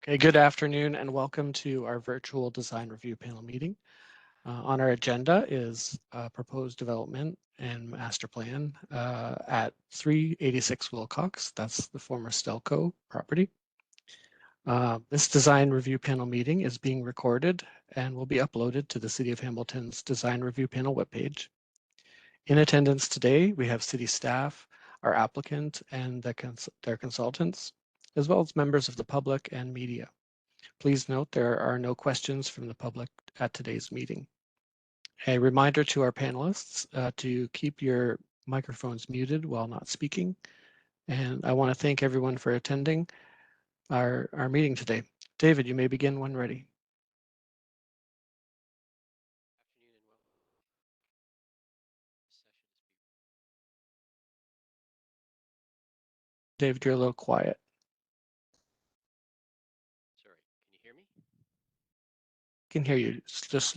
Okay, good afternoon and welcome to our virtual design review panel meeting. On our agenda is proposed development and master plan at 386 Wilcox. That's the former Stelco property. This design review panel meeting is being recorded and will be uploaded to the City of Hamilton's design review panel webpage. In attendance today, we have city staff, our applicant, and their consultants, as well as members of the public and media. Please note there are no questions from the public at today's meeting. A reminder to our panelists to keep your microphones muted while not speaking. And I want to thank everyone for attending our meeting today. David, you may begin when ready. David, you're a little quiet. Sorry, can you hear me? I can hear you. It's just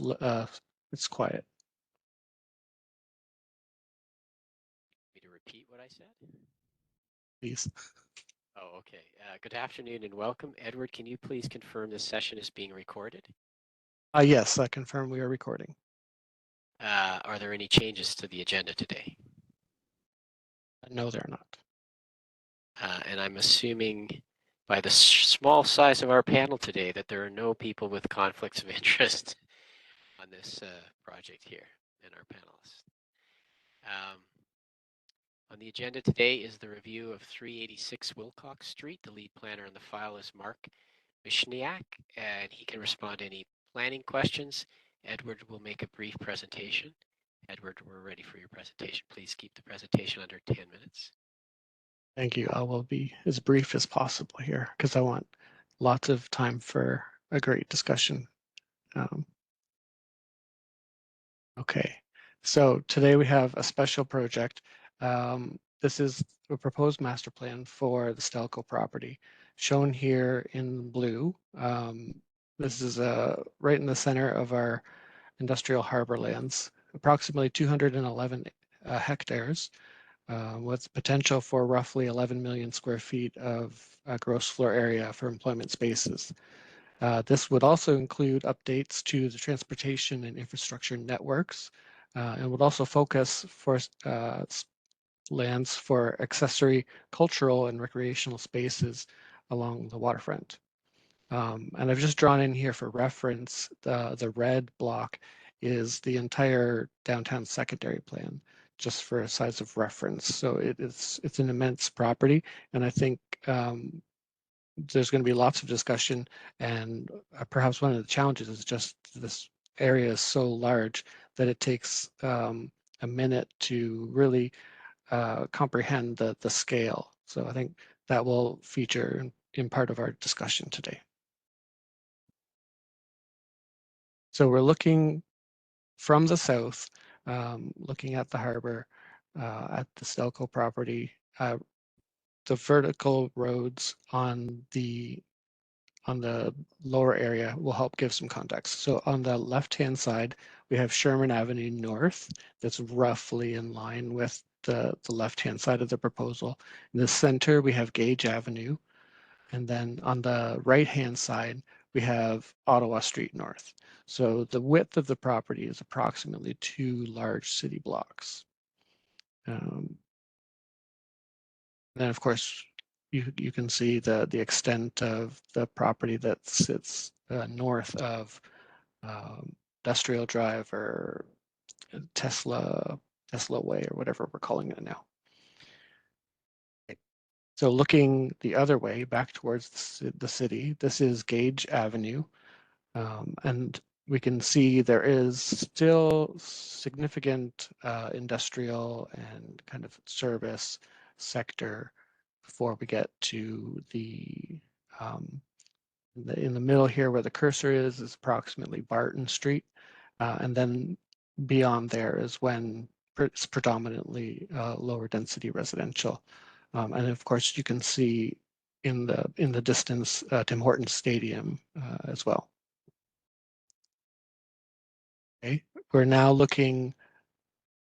it's quiet. Me to repeat what I said? Please. Oh, okay. Good afternoon and welcome. Edward, can you please confirm this session is being recorded? Yes, I confirm we are recording. Are there any changes to the agenda today? No, they're not. And I'm assuming by the small size of our panel today that there are no people with conflicts of interest on this project here in our panelists. On the agenda today is the review of 386 Wilcox Street. The lead planner in the file is Mark Mishniak, and he can respond to any planning questions. Edward will make a brief presentation. Edward, we're ready for your presentation. Please keep the presentation under 10 minutes. Thank you. I will be as brief as possible here because I want lots of time for a great discussion. Okay, so today we have a special project. This is a proposed master plan for the Stelco property, shown here in blue. This is right in the center of our industrial harbor lands, approximately 211 hectares, with potential for roughly 11 million square feet of gross floor area for employment spaces. This would also include updates to the transportation and infrastructure networks, and would also focus for lands for accessory cultural and recreational spaces along the waterfront. And I've just drawn in here for reference, the red block is the entire downtown secondary plan, just for a size of reference. So it's an immense property, and I think there's going to be lots of discussion, and perhaps one of the challenges is just this area is so large that it takes a minute to really comprehend the scale. So I think that will feature in part of our discussion today. So we're looking from the south, looking at the harbor, at the Stelco property. The vertical roads on the lower area will help give some context. So on the left-hand side, we have Sherman Avenue North. That's roughly in line with the left-hand side of the proposal. In the center, we have Gage Avenue. And then on the right-hand side, we have Ottawa Street North. So the width of the property is approximately 2 large city blocks. Then, of course, you can see the extent of the property that sits north of Industrial Drive or Tesla Way or whatever we're calling it now. So looking the other way back towards the city, this is Gage Avenue, and we can see there is still significant industrial and kind of service sector before we get to in the middle here where the cursor is approximately Barton Street. And then beyond there is when it's predominantly lower density residential. And of course, you can see in the distance Tim Hortons Stadium as well. Okay, we're now looking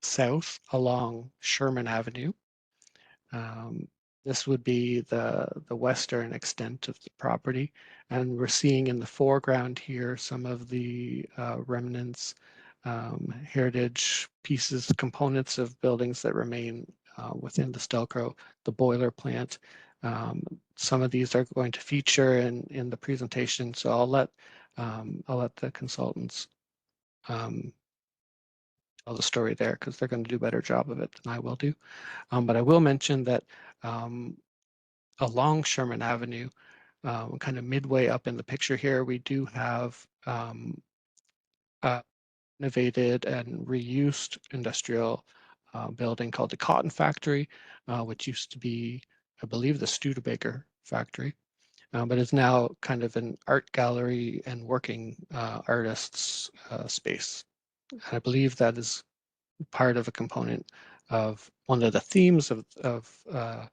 south along Sherman Avenue. This would be the western extent of the property. And we're seeing in the foreground here some of the remnants, heritage pieces, components of buildings that remain within the Stelco, the boiler plant. Um, some of these are going to feature in the presentation, so I'll let the consultants um, tell the story there because they're going to do a better job of it than I will do. But I will mention that um, along Sherman Avenue, kind of midway up in the picture here, we do have a innovated and reused industrial building called the Cotton Factory, which used to be, I believe, the Studebaker factory, but is now kind of an art gallery and working artists space. And I believe that is part of a component of one of the themes of the,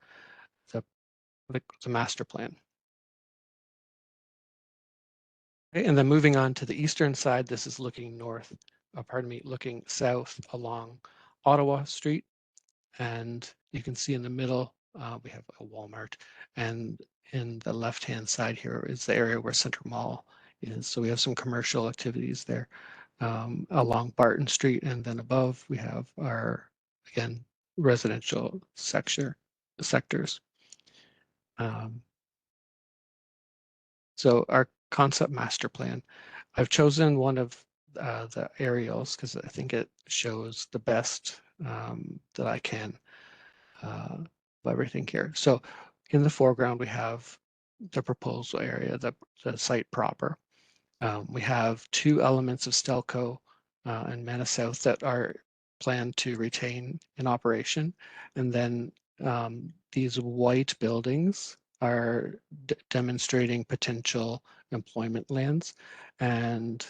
the master plan. Okay, and then moving on to the eastern side, this is looking north, pardon me, looking south along Ottawa Street. And you can see in the middle, we have a Walmart. And in the left-hand side here is the area where Center Mall is. So we have some commercial activities there along Barton Street. And then above, we have our, again, residential sectors. Um, so our concept master plan, I've chosen one of the aerials because I think it shows the best that I can of everything here. So in the foreground, we have the proposal area, the site proper. We have two elements of Stelco and Manor South that are planned to retain in operation. And then these white buildings are demonstrating potential employment lands. And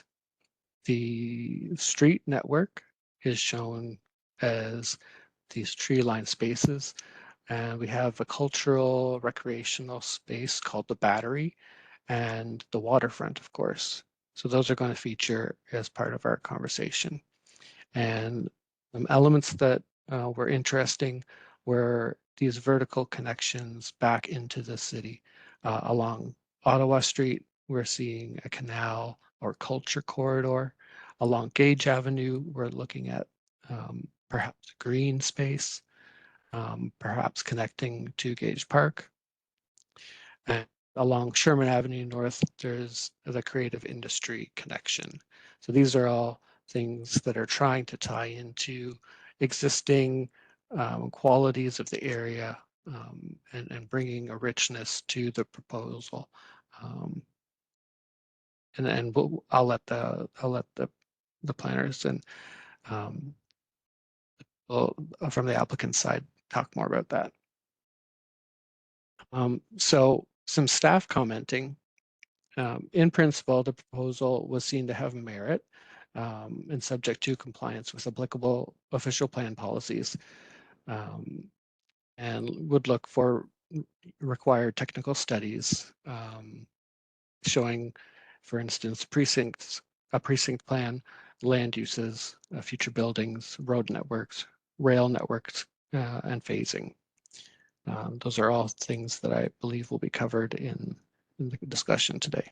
the street network is shown as these tree-lined spaces. And we have a cultural recreational space called the Battery and the waterfront, of course. So those are going to feature as part of our conversation. And elements that were interesting were these vertical connections back into the city. Along Ottawa Street, we're seeing a canal or culture corridor. Along Gage Avenue, we're looking at perhaps green space, perhaps connecting to Gage Park. And along Sherman Avenue North, there's the creative industry connection. So these are all things that are trying to tie into existing qualities of the area and bringing a richness to the proposal. Um, and I'll let the planners and um, from the applicant side talk more about that. So some staff commenting. In principle, the proposal was seen to have merit and subject to compliance with applicable official plan policies um, and would look for required technical studies showing, for instance, a precinct plan, land uses, future buildings, road networks, rail networks, and phasing. Those are all things that I believe will be covered in the discussion today.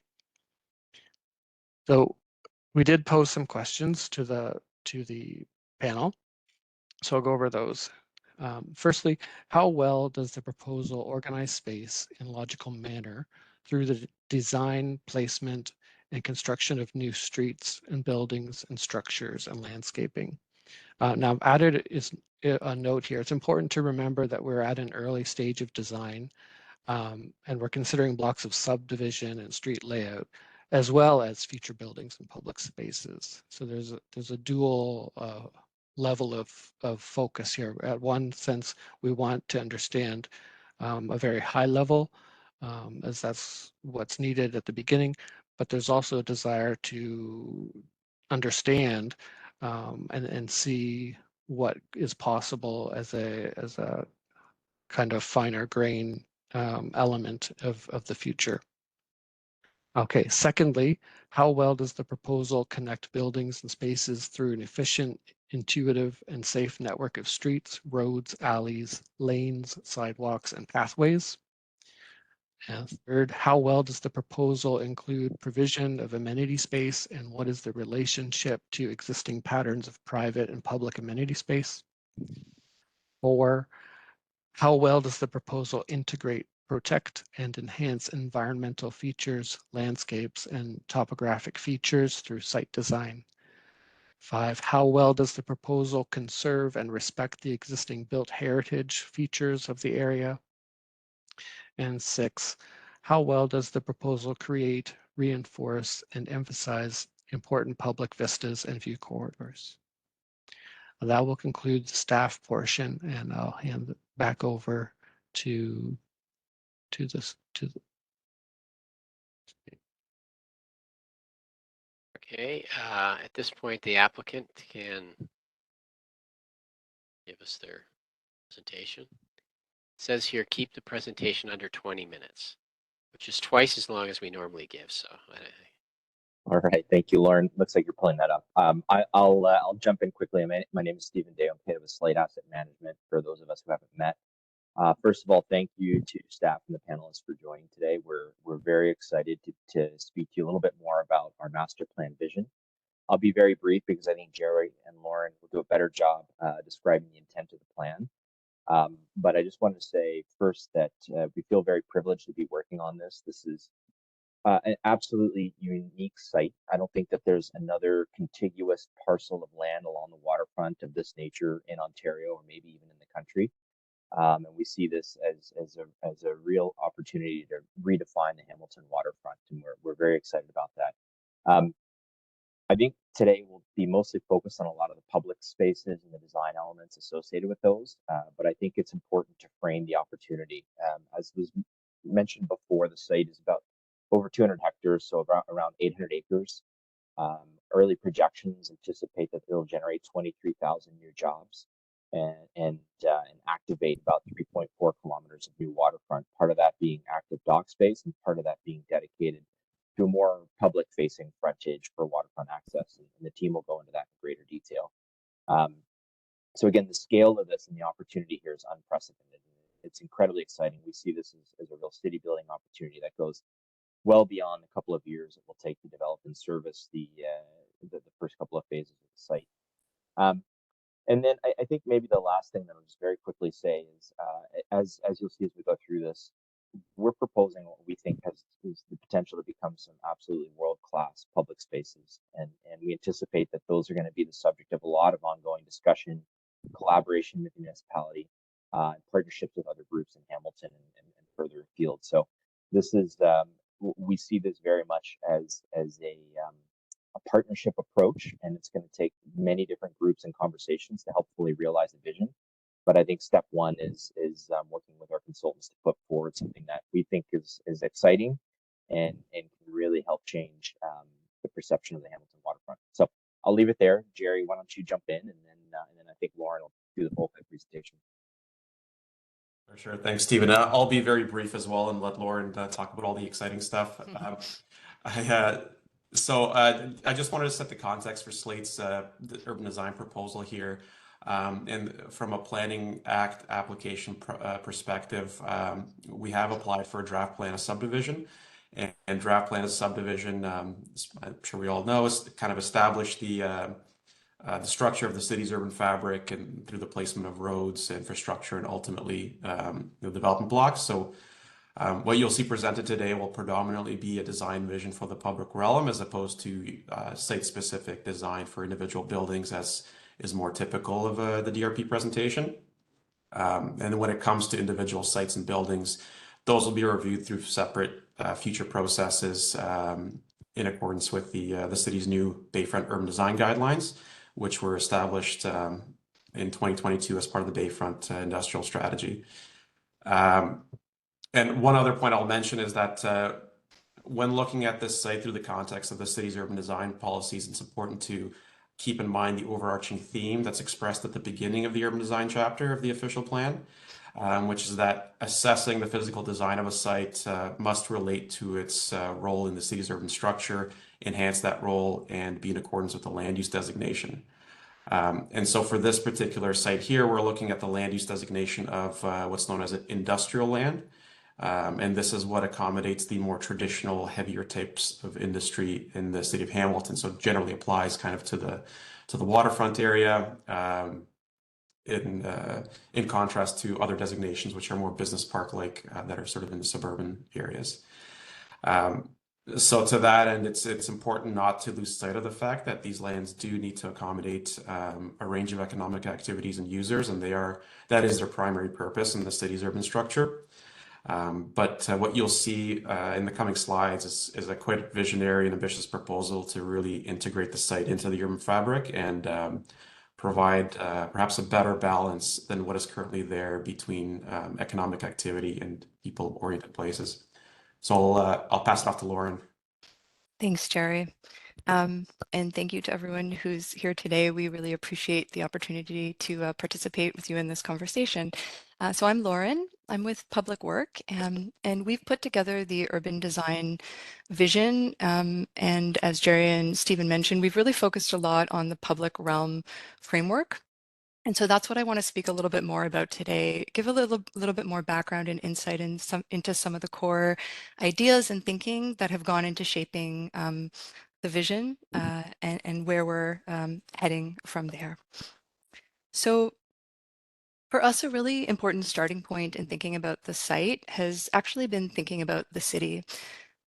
So we did pose some questions to the panel, so I'll go over those. Firstly, how well does the proposal organize space in a logical manner through the design, placement, and construction of new streets and buildings and structures and landscaping? Now, I've added is a note here. It's important to remember that we're at an early stage of design and we're considering blocks of subdivision and street layout, as well as future buildings and public spaces. So there's a dual level of focus here. At one sense, we want to understand a very high level, as that's what's needed at the beginning, but there's also a desire to understand and see what is possible as a kind of finer grain element of the future. Okay, secondly, how well does the proposal connect buildings and spaces through an efficient, intuitive, and safe network of streets, roads, alleys, lanes, sidewalks, and pathways? And third, how well does the proposal include provision of amenity space, and what is the relationship to existing patterns of private and public amenity space? Four, how well does the proposal integrate, protect, and enhance environmental features, landscapes, and topographic features through site design? Five, how well does the proposal conserve and respect the existing built heritage features of the area? And six, how well does the proposal create, reinforce, and emphasize important public vistas and view corridors? That will conclude the staff portion, and I'll hand it back over to this to the, Okay, at this point, the applicant can give us their presentation. It says here, keep the presentation under 20 minutes, which is twice as long as we normally give. So All right, thank you, Lauren. Looks like you're pulling that up. I'll jump in quickly. My name is Stephen Day. I'm head of Slate Asset Management. For those of us who haven't met, first of all, thank you to staff and the panelists for joining today. We're very excited to speak to you a little bit more about our master plan vision. I'll be very brief because I think Jerry and Lauren will do a better job describing the intent of the plan. But I just wanted to say first that we feel very privileged to be working on this. This is an absolutely unique site. I don't think that there's another contiguous parcel of land along the waterfront of this nature in Ontario or maybe even in the country. And we see this as a real opportunity to redefine the Hamilton waterfront, and we're very excited about that. Um, I think today we'll be mostly focused on a lot of the public spaces and the design elements associated with those, but I think it's important to frame the opportunity. As was mentioned before, the site is about over 200 hectares, so around 800 acres. Early projections anticipate that it'll generate 23,000 new jobs and activate about 3.4 kilometers of new waterfront, part of that being active dock space and part of that being dedicated to a more public-facing frontage for waterfront access, and the team will go into that in greater detail. Um, so again, the scale of this and the opportunity here is unprecedented. It's incredibly exciting. We see this as a real city building opportunity that goes well beyond the couple of years it will take to develop and service the first couple of phases of the site. Um, and then I think maybe the last thing that I'll just very quickly say is, as you'll see as we go through this, we're proposing what we think is the potential to become some absolutely world-class public spaces, and we anticipate that those are going to be the subject of a lot of ongoing discussion, collaboration with the municipality, and partnerships with other groups in Hamilton and further afield. So this is we see this very much as a partnership approach, and it's going to take many different groups and conversations to help fully realize the vision. But I think step one is working with our consultants to put forward something that we think is exciting and can really help change the perception of the Hamilton waterfront. So I'll leave it there. Jerry, why don't you jump in, and then I think Lauren will do the bulk of the presentation. For sure. Thanks, Stephen. I'll be very brief as well and let Lauren talk about all the exciting stuff. I just wanted to set the context for Slate's the urban design proposal here. And from a Planning Act application perspective, we have applied for a draft plan of subdivision. And draft plan of subdivision, I'm sure we all know, is kind of established the structure of the city's urban fabric and through the placement of roads, infrastructure, and ultimately the development blocks. So what you'll see presented today will predominantly be a design vision for the public realm as opposed to site-specific design for individual buildings, as is more typical of the DRP presentation. And when it comes to individual sites and buildings, those will be reviewed through separate future processes in accordance with the city's new Bayfront Urban Design Guidelines, which were established in 2022 as part of the Bayfront Industrial Strategy. And one other point I'll mention is that when looking at this site through the context of the city's urban design policies, it's important to keep in mind the overarching theme that's expressed at the beginning of the urban design chapter of the official plan, which is that assessing the physical design of a site must relate to its role in the city's urban structure, enhance that role, and be in accordance with the land use designation. And so for this particular site here, we're looking at the land use designation of what's known as industrial land. And this is what accommodates the more traditional, heavier types of industry in the city of Hamilton. So it generally applies kind of to the waterfront area, in contrast to other designations, which are more business park-like, that are sort of in the suburban areas. So to that end, it's important not to lose sight of the fact that these lands do need to accommodate a range of economic activities and users, and that is their primary purpose in the city's urban structure. But what you'll see in the coming slides is a quite visionary and ambitious proposal to really integrate the site into the urban fabric and provide perhaps a better balance than what is currently there between economic activity and people-oriented places. So I'll pass it off to Lauren. Thanks, Jerry. And thank you to everyone who's here today. We really appreciate the opportunity to participate with you in this conversation. So I'm Lauren. I'm with Public Work, and we've put together the urban design vision. And as Jerry and Stephen mentioned, we've really focused a lot on the public realm framework. And so that's what I want to speak a little bit more about today, give a little bit more background and insight into some of the core ideas and thinking that have gone into shaping the vision and where we're heading from there. So for us, a really important starting point in thinking about the site has actually been thinking about the city.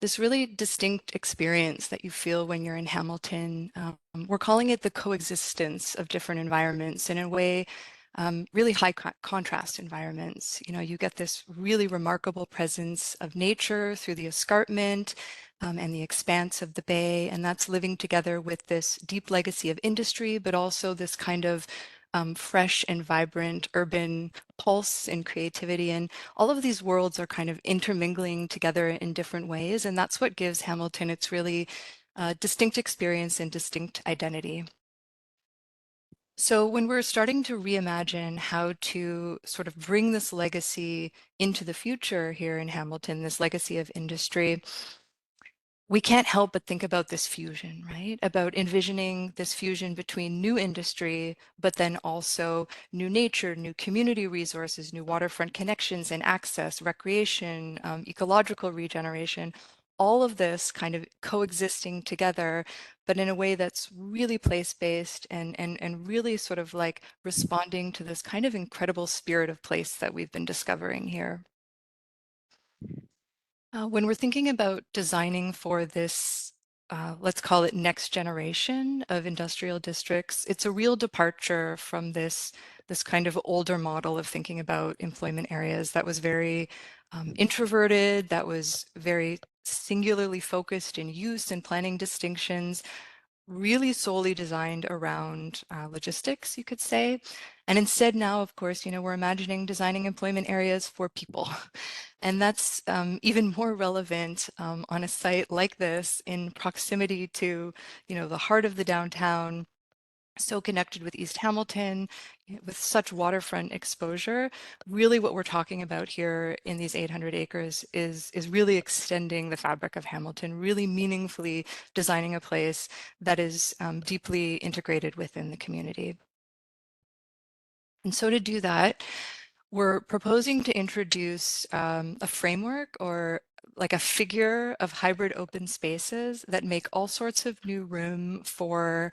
This really distinct experience that you feel when you're in Hamilton. We're calling it the coexistence of different environments, and in a way, really high contrast environments. You know, you get this really remarkable presence of nature through the escarpment and the expanse of the bay, and that's living together with this deep legacy of industry, but also this kind of fresh and vibrant urban pulse and creativity. And all of these worlds are kind of intermingling together in different ways. And that's what gives Hamilton its really distinct experience and distinct identity. So when we're starting to reimagine how to sort of bring this legacy into the future here in Hamilton, this legacy of industry, we can't help but think about this fusion, right? About envisioning this fusion between new industry, but then also new nature, new community resources, new waterfront connections and access, recreation, ecological regeneration, all of this kind of coexisting together, but in a way that's really place-based and really sort of like responding to this kind of incredible spirit of place that we've been discovering here. When we're thinking about designing for this, let's call it next generation of industrial districts, it's a real departure from this kind of older model of thinking about employment areas that was very introverted, that was very singularly focused in use and planning distinctions, really solely designed around logistics, you could say. And instead now, of course, you know, we're imagining designing employment areas for people. And that's even more relevant on a site like this in proximity to, you know, the heart of the downtown, so connected with East Hamilton, with such waterfront exposure. Really what we're talking about here in these 800 acres is really extending the fabric of Hamilton, really meaningfully designing a place that is deeply integrated within the community. And so to do that, we're proposing to introduce a framework or like a figure of hybrid open spaces that make all sorts of new room for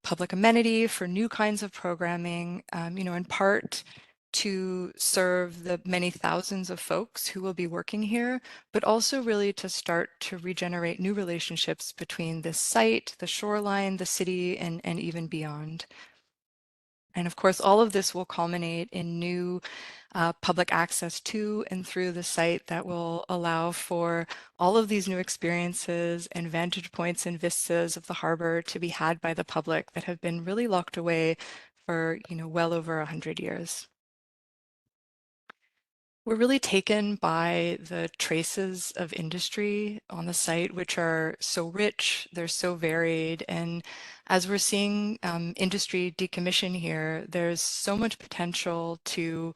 public amenity, for new kinds of programming, you know, in part to serve the many thousands of folks who will be working here, but also really to start to regenerate new relationships between this site, the shoreline, the city, and even beyond. And of course, all of this will culminate in new public access to and through the site that will allow for all of these new experiences and vantage points and vistas of the harbor to be had by the public that have been really locked away for, you know, well over 100 years. We're really taken by the traces of industry on the site, which are so rich, they're so varied. And as we're seeing industry decommission here, there's so much potential to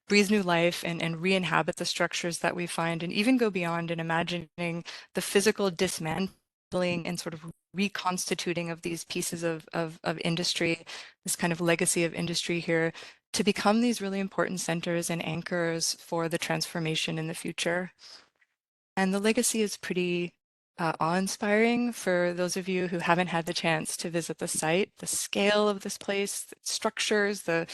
breathe new life and re-inhabit the structures that we find, and even go beyond and imagining the physical dismantling and sort of reconstituting of these pieces of industry, this kind of legacy of industry here, to become these really important centers and anchors for the transformation in the future. And the legacy is pretty awe-inspiring for those of you who haven't had the chance to visit the site. The scale of this place, the structures, the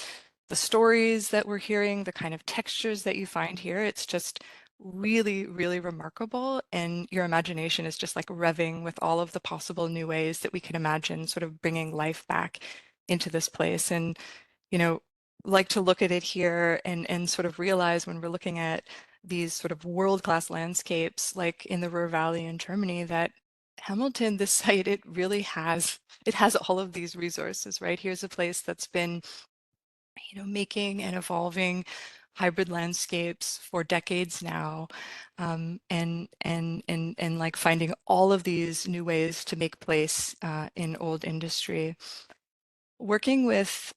stories that we're hearing, the kind of textures that you find here, it's just really, really remarkable. And your imagination is just like revving with all of the possible new ways that we can imagine sort of bringing life back into this place. And you know, like to look at it here and sort of realize when we're looking at these sort of world-class landscapes, like in the Ruhr Valley in Germany, that Hamilton, this site, it has all of these resources, right? Here's a place that's been, making and evolving hybrid landscapes for decades now, and like finding all of these new ways to make place in old industry. Working with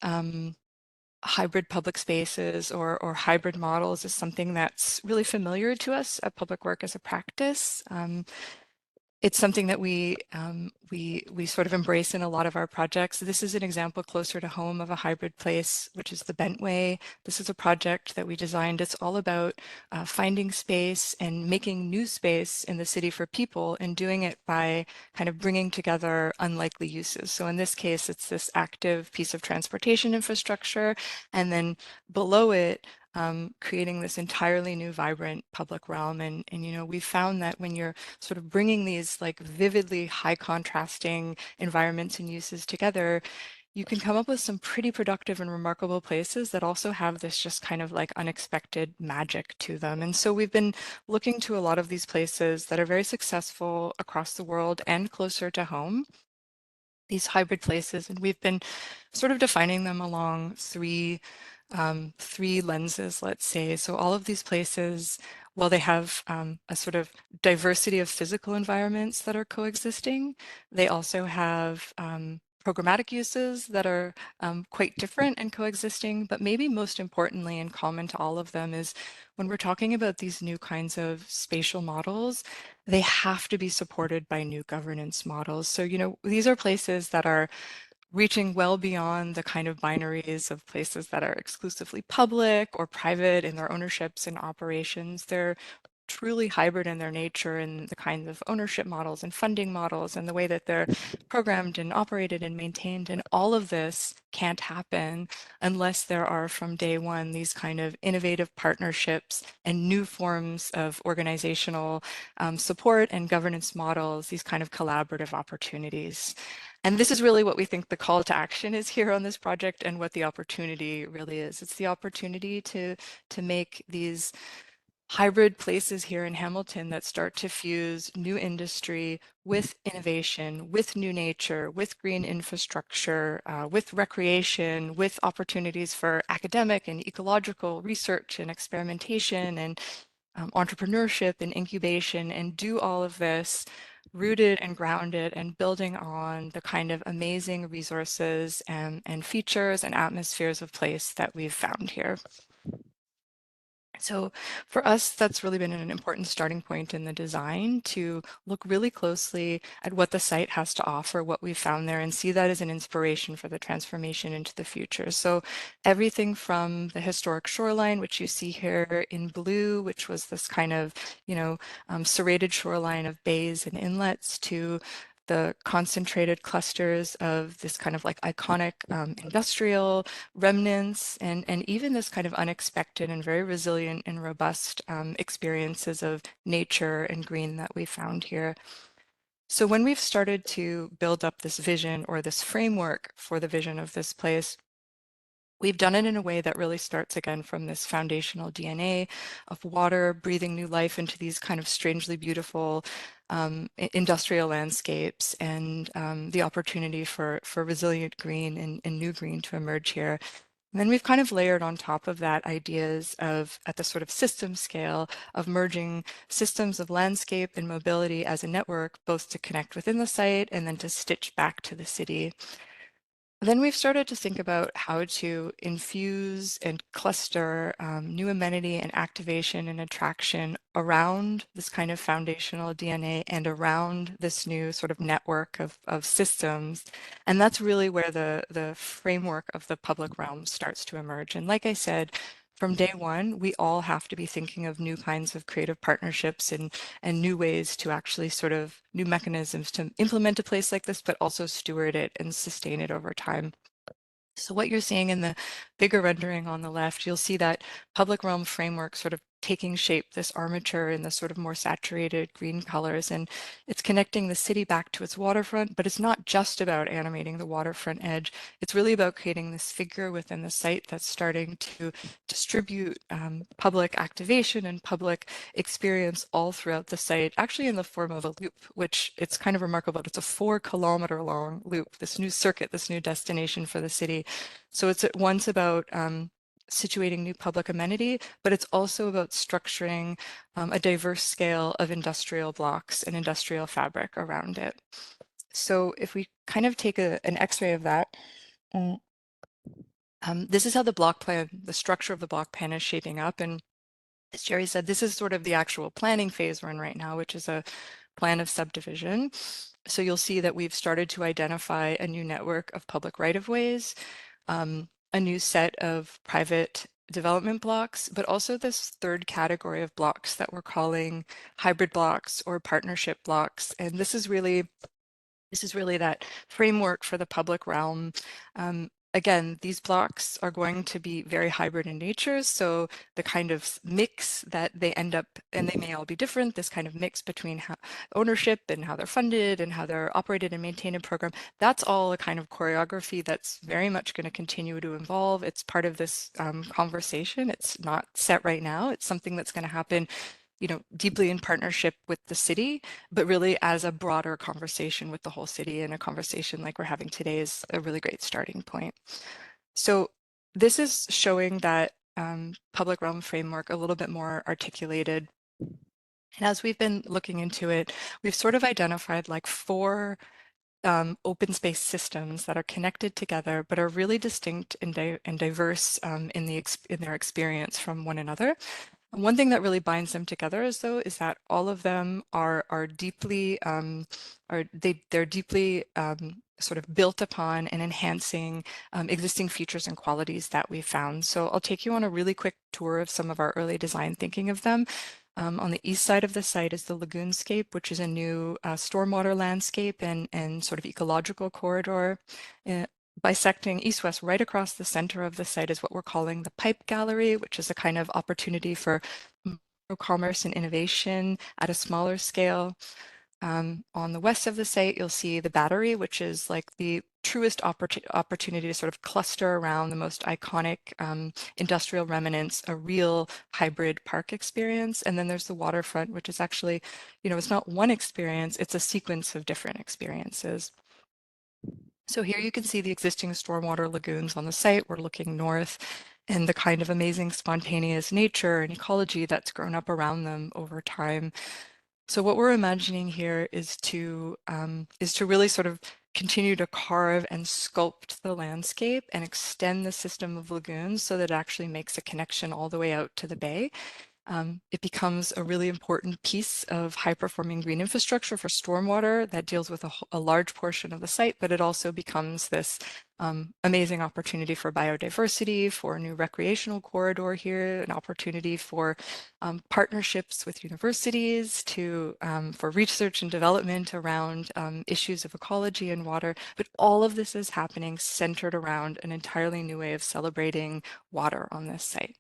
hybrid public spaces or hybrid models is something that's really familiar to us at Public Work as a practice. It's something that we sort of embrace in a lot of our projects. This is an example closer to home of a hybrid place, which is the Bentway. This is a project that we designed. It's all about finding space and making new space in the city for people, and doing it by kind of bringing together unlikely uses. So in this case, it's this active piece of transportation infrastructure, and then below it, creating this entirely new vibrant public realm. And we found that when you're sort of bringing these like vividly high contrasting environments and uses together, you can come up with some pretty productive and remarkable places that also have this just kind of like unexpected magic to them. And so we've been looking to a lot of these places that are very successful across the world and closer to home, these hybrid places, and we've been sort of defining them along three lenses, let's say. So all of these places, while they have a sort of diversity of physical environments that are coexisting, they also have programmatic uses that are quite different and coexisting. But maybe most importantly and common to all of them is when we're talking about these new kinds of spatial models, they have to be supported by new governance models. So, these are places that are reaching well beyond the kind of binaries of places that are exclusively public or private in their ownerships and operations. They're truly hybrid in their nature and the kinds of ownership models and funding models and the way that they're programmed and operated and maintained. And all of this can't happen unless there are from day one these kind of innovative partnerships and new forms of organizational support and governance models, these kind of collaborative opportunities. And this is really what we think the call to action is here on this project, and what the opportunity really is. It's the opportunity to make these hybrid places here in Hamilton that start to fuse new industry with innovation, with new nature, with green infrastructure, with recreation, with opportunities for academic and ecological research and experimentation and entrepreneurship and incubation, and do all of this rooted and grounded and building on the kind of amazing resources and features and atmospheres of place that we've found here. So for us, that's really been an important starting point in the design, to look really closely at what the site has to offer, what we found there, and see that as an inspiration for the transformation into the future. So everything from the historic shoreline, which you see here in blue, which was this kind of, serrated shoreline of bays and inlets, to the concentrated clusters of this kind of like iconic industrial remnants, and even this kind of unexpected and very resilient and robust experiences of nature and green that we found here. So when we've started to build up this vision, or this framework for the vision of this place, we've done it in a way that really starts again from this foundational DNA of water breathing new life into these kind of strangely beautiful industrial landscapes, and the opportunity for resilient green and new green to emerge here. And then we've kind of layered on top of that ideas of, at the sort of system scale, of merging systems of landscape and mobility as a network, both to connect within the site and then to stitch back to the city. Then we've started to think about how to infuse and cluster new amenity and activation and attraction around this kind of foundational DNA and around this new sort of network of systems. And that's really where the framework of the public realm starts to emerge. And like I said, from day one, we all have to be thinking of new kinds of creative partnerships and new ways to actually sort of new mechanisms to implement a place like this, but also steward it and sustain it over time. So what you're seeing in the bigger rendering on the left, you'll see that public realm framework sort of taking shape, this armature in the sort of more saturated green colors, and it's connecting the city back to its waterfront, but it's not just about animating the waterfront edge. It's really about creating this figure within the site that's starting to distribute public activation and public experience all throughout the site, actually in the form of a loop, which it's kind of remarkable. It's a 4-kilometer long loop, this new circuit, this new destination for the city. So it's at once about situating new public amenity, but it's also about structuring a diverse scale of industrial blocks and industrial fabric around it. So if we kind of take an x-ray of that, this is how the block plan, the structure of the block plan is shaping up. And as Jerry said, this is sort of the actual planning phase we're in right now, which is a plan of subdivision. So you'll see that we've started to identify a new network of public right-of-ways, a new set of private development blocks, but also this third category of blocks that we're calling hybrid blocks or partnership blocks. And this is really that framework for the public realm. Again, these blocks are going to be very hybrid in nature. So the kind of mix that they end up, and they may all be different, this kind of mix between ownership and how they're funded and how they're operated and maintained in program, that's all a kind of choreography that's very much going to continue to evolve. It's part of this conversation. It's not set right now. It's something that's going to happen, you know, deeply in partnership with the city, but really as a broader conversation with the whole city, and a conversation like we're having today is a really great starting point. So this is showing that public realm framework a little bit more articulated. And as we've been looking into it, we've sort of identified like 4 open space systems that are connected together, but are really distinct and diverse in their experience from one another. One thing that really binds them together is that all of them are deeply they're deeply sort of built upon and enhancing existing features and qualities that we found. So I'll take you on a really quick tour of some of our early design thinking of them. On the east side of the site is the lagoonscape, which is a new stormwater landscape and sort of ecological corridor. Bisecting east-west right across the center of the site is what we're calling the pipe gallery, which is a kind of opportunity for commerce and innovation at a smaller scale. On the west of the site, you'll see the battery, which is like the truest opportunity to sort of cluster around the most iconic industrial remnants, a real hybrid park experience. And then there's the waterfront, which is actually, you know, it's not one experience, it's a sequence of different experiences. So here you can see the existing stormwater lagoons on the site. We're looking north, and the kind of amazing spontaneous nature and ecology that's grown up around them over time. So what we're imagining here is to really sort of continue to carve and sculpt the landscape and extend the system of lagoons so that it actually makes a connection all the way out to the bay. It becomes a really important piece of high-performing green infrastructure for stormwater that deals with a large portion of the site, but it also becomes this amazing opportunity for biodiversity, for a new recreational corridor here, an opportunity for partnerships with universities for research and development around issues of ecology and water. But all of this is happening centered around an entirely new way of celebrating water on this site.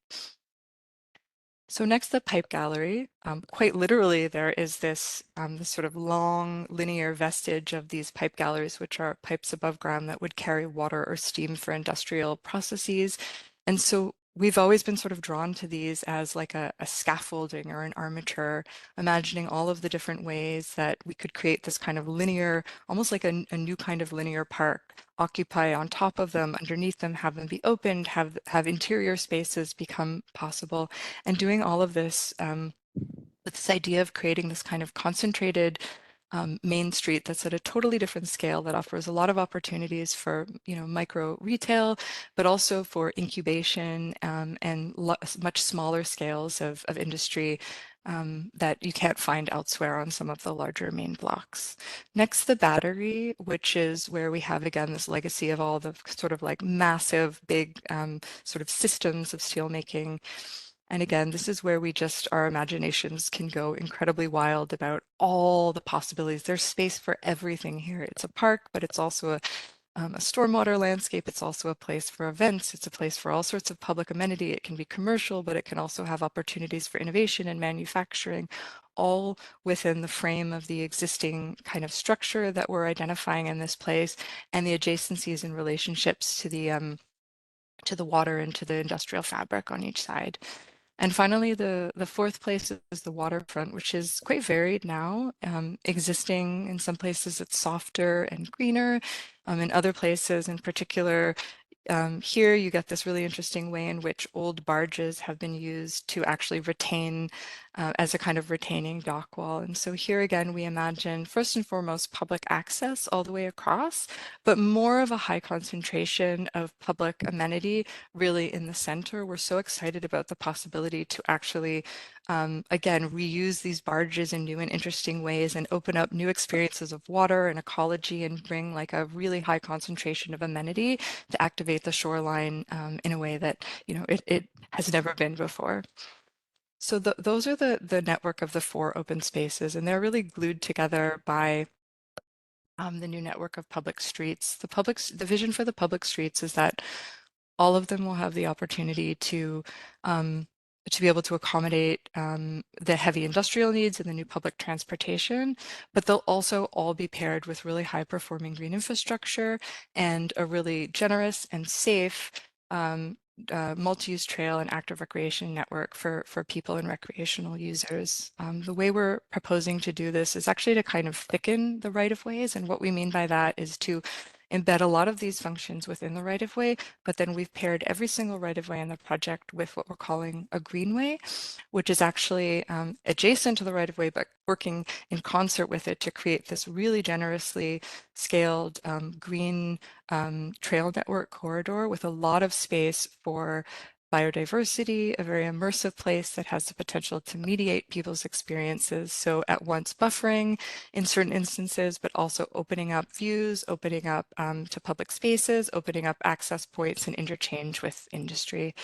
So next, the pipe gallery. Quite literally, there is this sort of long linear vestige of these pipe galleries, which are pipes above ground that would carry water or steam for industrial processes. And so we've always been sort of drawn to these as like a scaffolding or an armature, imagining all of the different ways that we could create this kind of linear, almost like a new kind of linear park, occupy on top of them, underneath them, have them be opened, have interior spaces become possible, and doing all of this with this idea of creating this kind of concentrated main street that's at a totally different scale that offers a lot of opportunities for micro retail, but also for incubation and much smaller scales of industry that you can't find elsewhere on some of the larger main blocks. Next, the Battery, which is where we have again this legacy of all the sort of like massive, big sort of systems of steelmaking. And again, this is where our imaginations can go incredibly wild about all the possibilities. There's space for everything here. It's a park, but it's also a stormwater landscape. It's also a place for events. It's a place for all sorts of public amenity. It can be commercial, but it can also have opportunities for innovation and manufacturing, all within the frame of the existing kind of structure that we're identifying in this place and the adjacencies and relationships to the water and to the industrial fabric on each side. And finally, the fourth place is the waterfront, which is quite varied now. Existing in some places, it's softer and greener. In other places, in particular, here you get this really interesting way in which old barges have been used to actually retain as a kind of retaining dock wall. And so here again, we imagine first and foremost public access all the way across, but more of a high concentration of public amenity really in the center. We're so excited about the possibility to actually, again, reuse these barges in new and interesting ways and open up new experiences of water and ecology and bring like a really high concentration of amenity to activate the shoreline in a way that it has never been before. So those are the network of the 4 open spaces, and they're really glued together by the new network of public streets. The vision for the public streets is that all of them will have the opportunity to be able to accommodate the heavy industrial needs and the new public transportation, but they'll also all be paired with really high performing green infrastructure and a really generous and safe multi-use trail and active recreation network for people and recreational users. The way we're proposing to do this is actually to kind of thicken the right-of-ways, and what we mean by that is to embed a lot of these functions within the right-of-way, but then we've paired every single right-of-way in the project with what we're calling a greenway, which is actually adjacent to the right-of-way, but working in concert with it to create this really generously scaled green trail network corridor with a lot of space for biodiversity, a very immersive place that has the potential to mediate people's experiences. So at once buffering in certain instances, but also opening up views, opening up to public spaces, opening up access points and interchange with industry.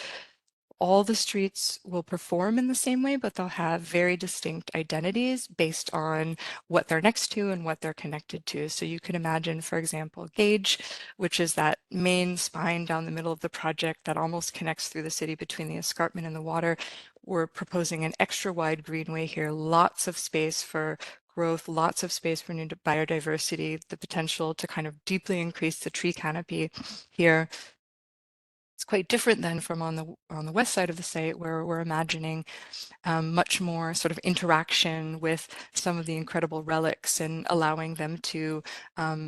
All the streets will perform in the same way, but they'll have very distinct identities based on what they're next to and what they're connected to. So you can imagine, for example, Gauge, which is that main spine down the middle of the project that almost connects through the city between the escarpment and the water. We're proposing an extra wide greenway here, lots of space for growth, lots of space for new biodiversity, the potential to kind of deeply increase the tree canopy here. It's quite different than from on the west side of the site, where we're imagining much more sort of interaction with some of the incredible relics and allowing them to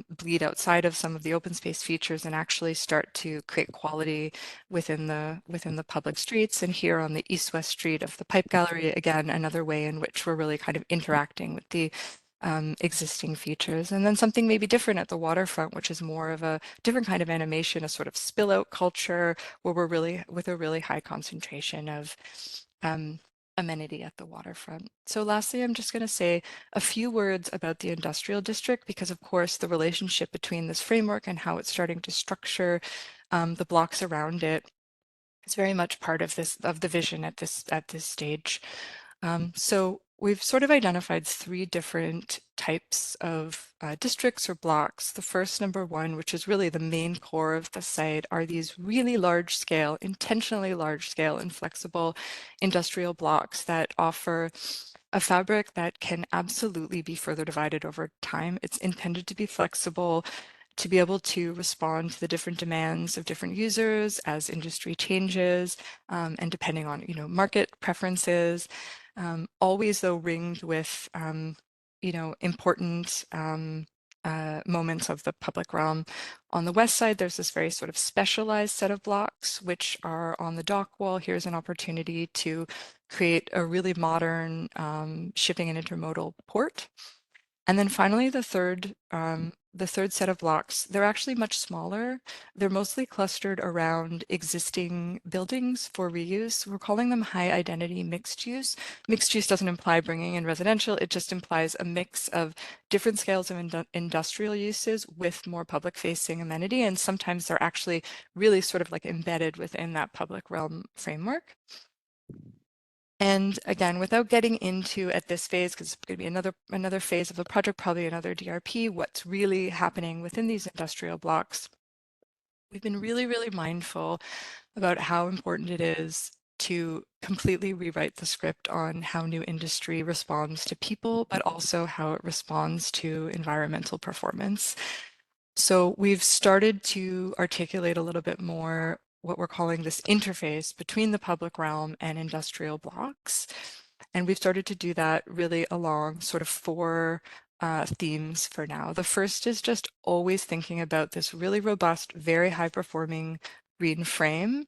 bleed outside of some of the open space features and actually start to create quality within the public streets. And here on the east-west street of the Pipe Gallery, again, another way in which we're really kind of interacting with the existing features. And then something maybe different at the waterfront, which is more of a different kind of animation, a sort of spill out culture where we're really with a really high concentration of amenity at the waterfront. So lastly, I'm just going to say a few words about the industrial district, because of course the relationship between this framework and how it's starting to structure the blocks around it is very much part of the vision at this stage. So we've sort of identified 3 different types of districts or blocks. The first, number 1, which is really the main core of the site, are these really large scale, intentionally large scale and flexible industrial blocks that offer a fabric that can absolutely be further divided over time. It's intended to be flexible to be able to respond to the different demands of different users as industry changes, and depending on, market preferences, always though ringed with, important moments of the public realm. On the west side, there's this very sort of specialized set of blocks, which are on the dock wall. Here's an opportunity to create a really modern shipping and intermodal port. And then finally, the third set of blocks, they're actually much smaller. They're mostly clustered around existing buildings for reuse. We're calling them high identity mixed use. Mixed use doesn't imply bringing in residential. It just implies a mix of different scales of industrial uses with more public facing amenity. And sometimes they're actually really sort of like embedded within that public realm framework. And again, without getting into at this phase, because it's going to be another phase of the project, probably another DRP, what's really happening within these industrial blocks, we've been really, really mindful about how important it is to completely rewrite the script on how new industry responds to people, but also how it responds to environmental performance. So we've started to articulate a little bit more what we're calling this interface between the public realm and industrial blocks. And we've started to do that really along sort of four themes for now. The first is just always thinking about this really robust, very high performing green frame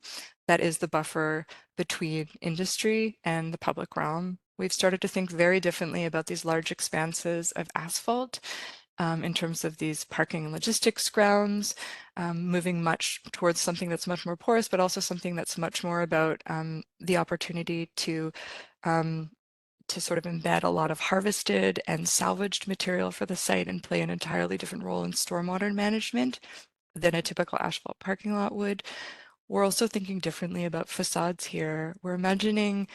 that is the buffer between industry and the public realm. We've started to think very differently about these large expanses of asphalt in terms of these parking and logistics grounds, moving much towards something that's much more porous, but also something that's much more about the opportunity to sort of embed a lot of harvested and salvaged material for the site and play an entirely different role in stormwater management than a typical asphalt parking lot would. We're also thinking differently about facades here. We're imagining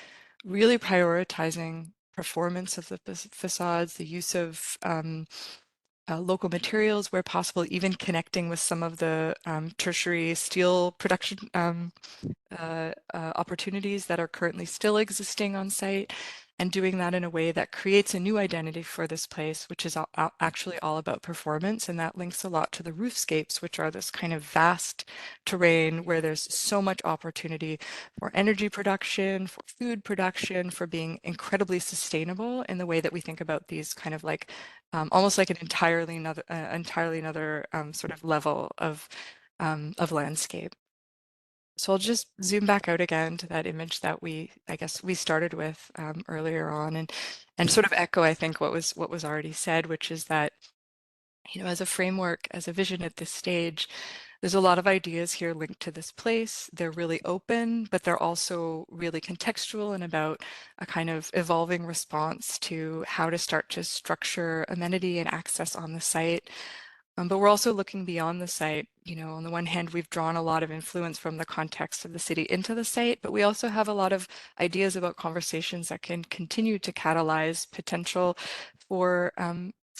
really prioritizing performance of the facades, the use of local materials where possible, even connecting with some of the tertiary steel production opportunities that are currently still existing on site, and doing that in a way that creates a new identity for this place, which is actually all about performance. And that links a lot to the roofscapes, which are this kind of vast terrain where there's so much opportunity for energy production, for food production, for being incredibly sustainable in the way that we think about these kind of like almost like an entirely another sort of level of landscape. So I'll just zoom back out again to that image that I guess we started with earlier on, and sort of echo, I think, what was already said, which is that, as a framework, as a vision at this stage, there's a lot of ideas here linked to this place. They're really open, but they're also really contextual and about a kind of evolving response to how to start to structure amenity and access on the site. But we're also looking beyond the site. On the one hand, we've drawn a lot of influence from the context of the city into the site, but we also have a lot of ideas about conversations that can continue to catalyze potential for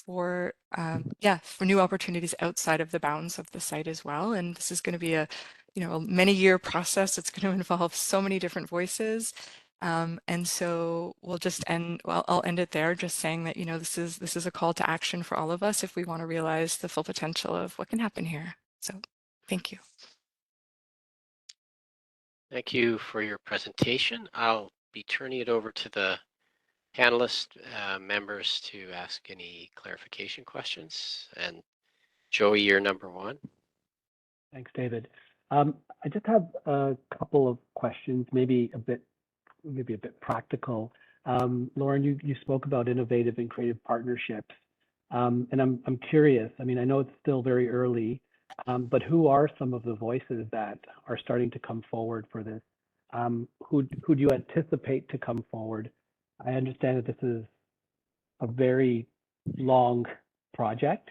new opportunities outside of the bounds of the site as well. And this is going to be a many-year process. It's going to involve so many different voices. And so I'll end it there, just saying that, this is a call to action for all of us if we want to realize the full potential of what can happen here. So thank you. Thank you for your presentation. I'll be turning it over to the panelist members to ask any clarification questions. And Joey, you're number one. Thanks, David. I just have a couple of questions, maybe a bit practical. Lauren, you spoke about innovative and creative partnerships, and I'm curious. I mean, I know it's still very early, but who are some of the voices that are starting to come forward for this? Who do you anticipate to come forward? I understand that this is a very long project,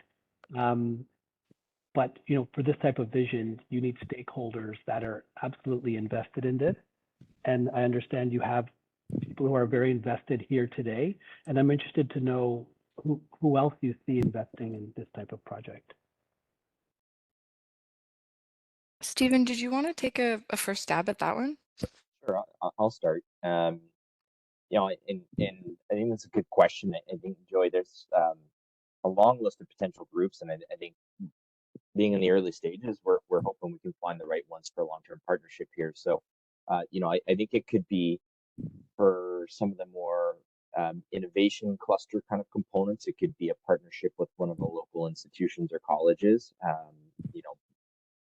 but for this type of vision, you need stakeholders that are absolutely invested in this. And I understand you have people who are very invested here today, and I'm interested to know who else you see investing in this type of project. Stephen, did you want to take a first stab at that one? Sure, I'll start. And I think that's a good question. I think, Joy, there's a long list of potential groups, and I think being in the early stages, we're hoping we can find the right ones for a long-term partnership here. So, I think it could be for some of the more innovation cluster kind of components. It could be a partnership with one of the local institutions or colleges.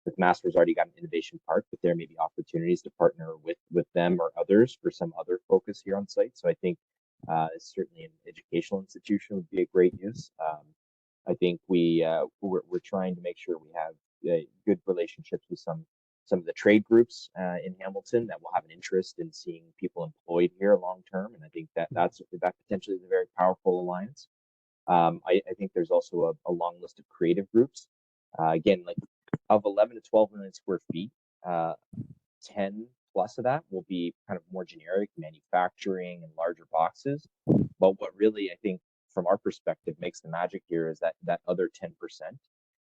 With Master's already got an innovation park, but there may be opportunities to partner with them or others for some other focus here on site. So I think certainly an educational institution would be a great use. I think we're trying to make sure we have good relationships with some of the trade groups in Hamilton that will have an interest in seeing people employed here long term, and I think that that potentially is a very powerful alliance. I think there's also a long list of creative groups. Again, like of 11 to 12 million square feet, 10 plus of that will be kind of more generic manufacturing and larger boxes. But what really, I think, from our perspective, makes the magic here is that other 10%.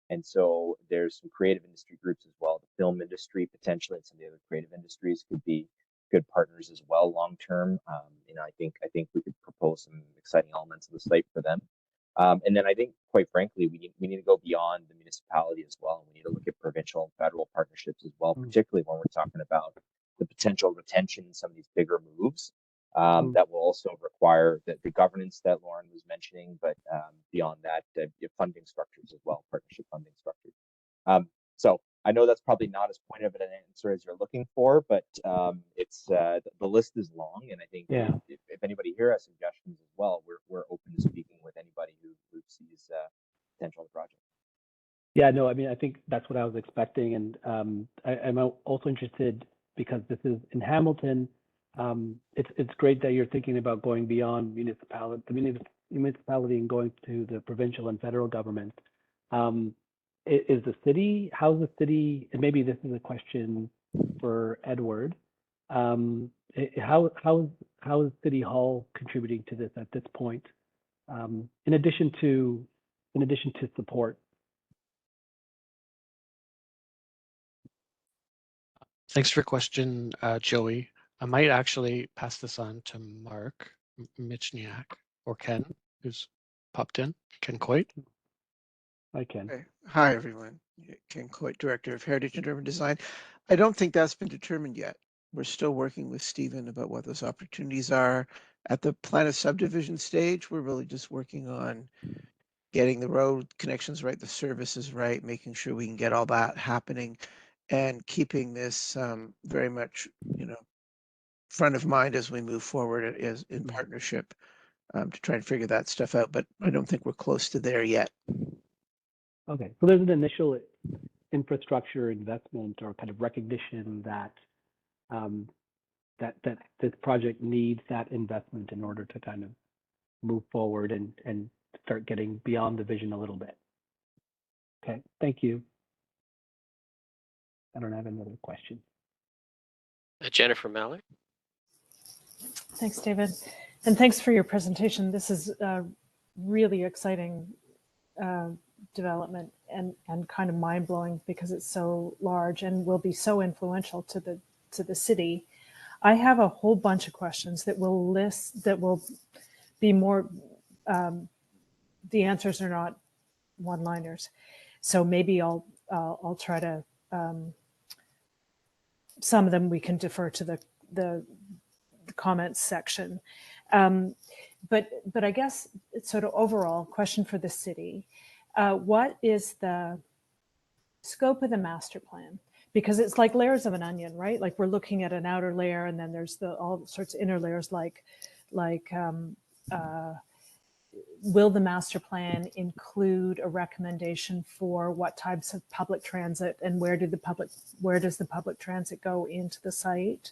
And so there's some creative industry groups as well. The film industry, potentially, and some of the other creative industries could be good partners as well long term. I think we could propose some exciting elements of the site for them. And then I think, quite frankly, we need to go beyond the municipality as well. And we need to look at provincial and federal partnerships as well, particularly when we're talking about the potential retention in some of these bigger moves. That will also require the governance that Lauren was mentioning, but beyond that, funding structures as well, partnership funding structures. So I know that's probably not as pointed of an answer as you're looking for, but it's the list is long, and I think if anybody here has suggestions as well, we're open to speaking with anybody who sees potential in the project. Yeah, no, I mean, I think that's what I was expecting, and I'm also interested because this is in Hamilton. It's great that you're thinking about going beyond municipality and going to the provincial and federal government. How's the city, and maybe this is a question for Edward, how is City Hall contributing to this at this point, in addition to support? Thanks for your question, Joey. I might actually pass this on to Mark Michniak or Ken, who's popped in. Ken Coit. I can. Okay. Hi, everyone. Ken Coit, Director of Heritage and Urban Design. I don't think that's been determined yet. We're still working with Stephen about what those opportunities are. At the plan of subdivision stage, we're really just working on getting the road connections right, the services right, making sure we can get all that happening, and keeping this very much, front of mind as we move forward as in partnership to try and figure that stuff out. But I don't think we're close to there yet. Okay, so there's an initial infrastructure investment or kind of recognition that that this project needs that investment in order to kind of move forward and start getting beyond the vision a little bit. Okay, thank you. I don't have another question. Jennifer Mallard. Thanks, David. And thanks for your presentation. This is a really exciting development and kind of mind-blowing because it's so large and will be so influential to the city. I have a whole bunch of questions that will be more, the answers are not one-liners. So maybe I'll try to, some of them we can defer to the comments section. But I guess it's sort of overall question for the city. What is the scope of the master plan? Because it's like layers of an onion, right? Like we're looking at an outer layer and then there's all sorts of inner layers like will the master plan include a recommendation for what types of public transit and where does the public transit go into the site?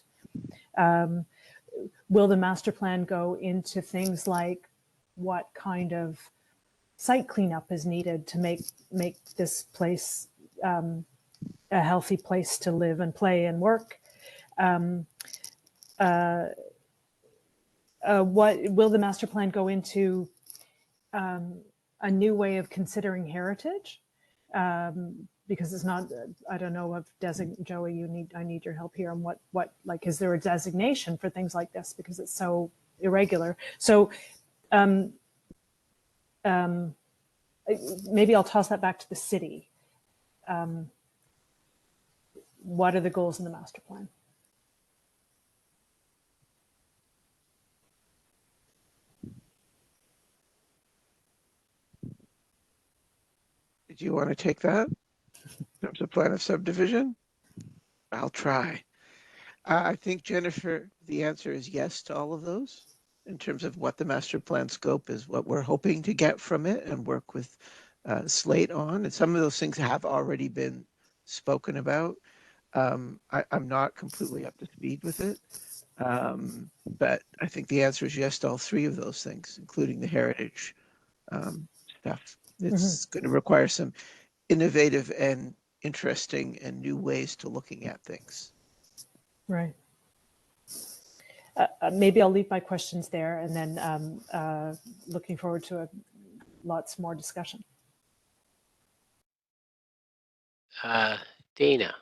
Will the master plan go into things like what kind of site cleanup is needed to make this place a healthy place to live and play and work? What will the master plan go into a new way of considering heritage? Because it's not, I don't know if Joey, I need your help here on what like, is there a designation for things like this? Because it's so irregular. So maybe I'll toss that back to the city. what are the goals in the master plan? Did you want to take that in terms of plan of subdivision? I'll try. I think, Jennifer, the answer is yes to all of those in terms of what the master plan scope is, what we're hoping to get from it and work with Slate on. And some of those things have already been spoken about. I'm not completely up to speed with it. But I think the answer is yes to all three of those things, including the heritage stuff. It's going to require some innovative and interesting and new ways to looking at things. Right. Maybe I'll leave my questions there, and then looking forward to lots more discussion. Dana.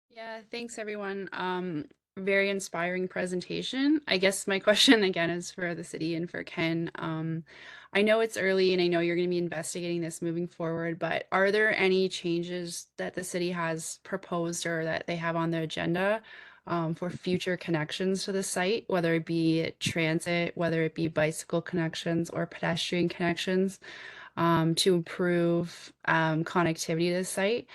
Yeah, thanks everyone. Very inspiring presentation. I guess my question again is for the city and for Ken. I know it's early and I know you're going to be investigating this moving forward, but are there any changes that the city has proposed or that they have on the agenda for future connections to the site, whether it be transit, whether it be bicycle connections or pedestrian connections, to improve connectivity to the site?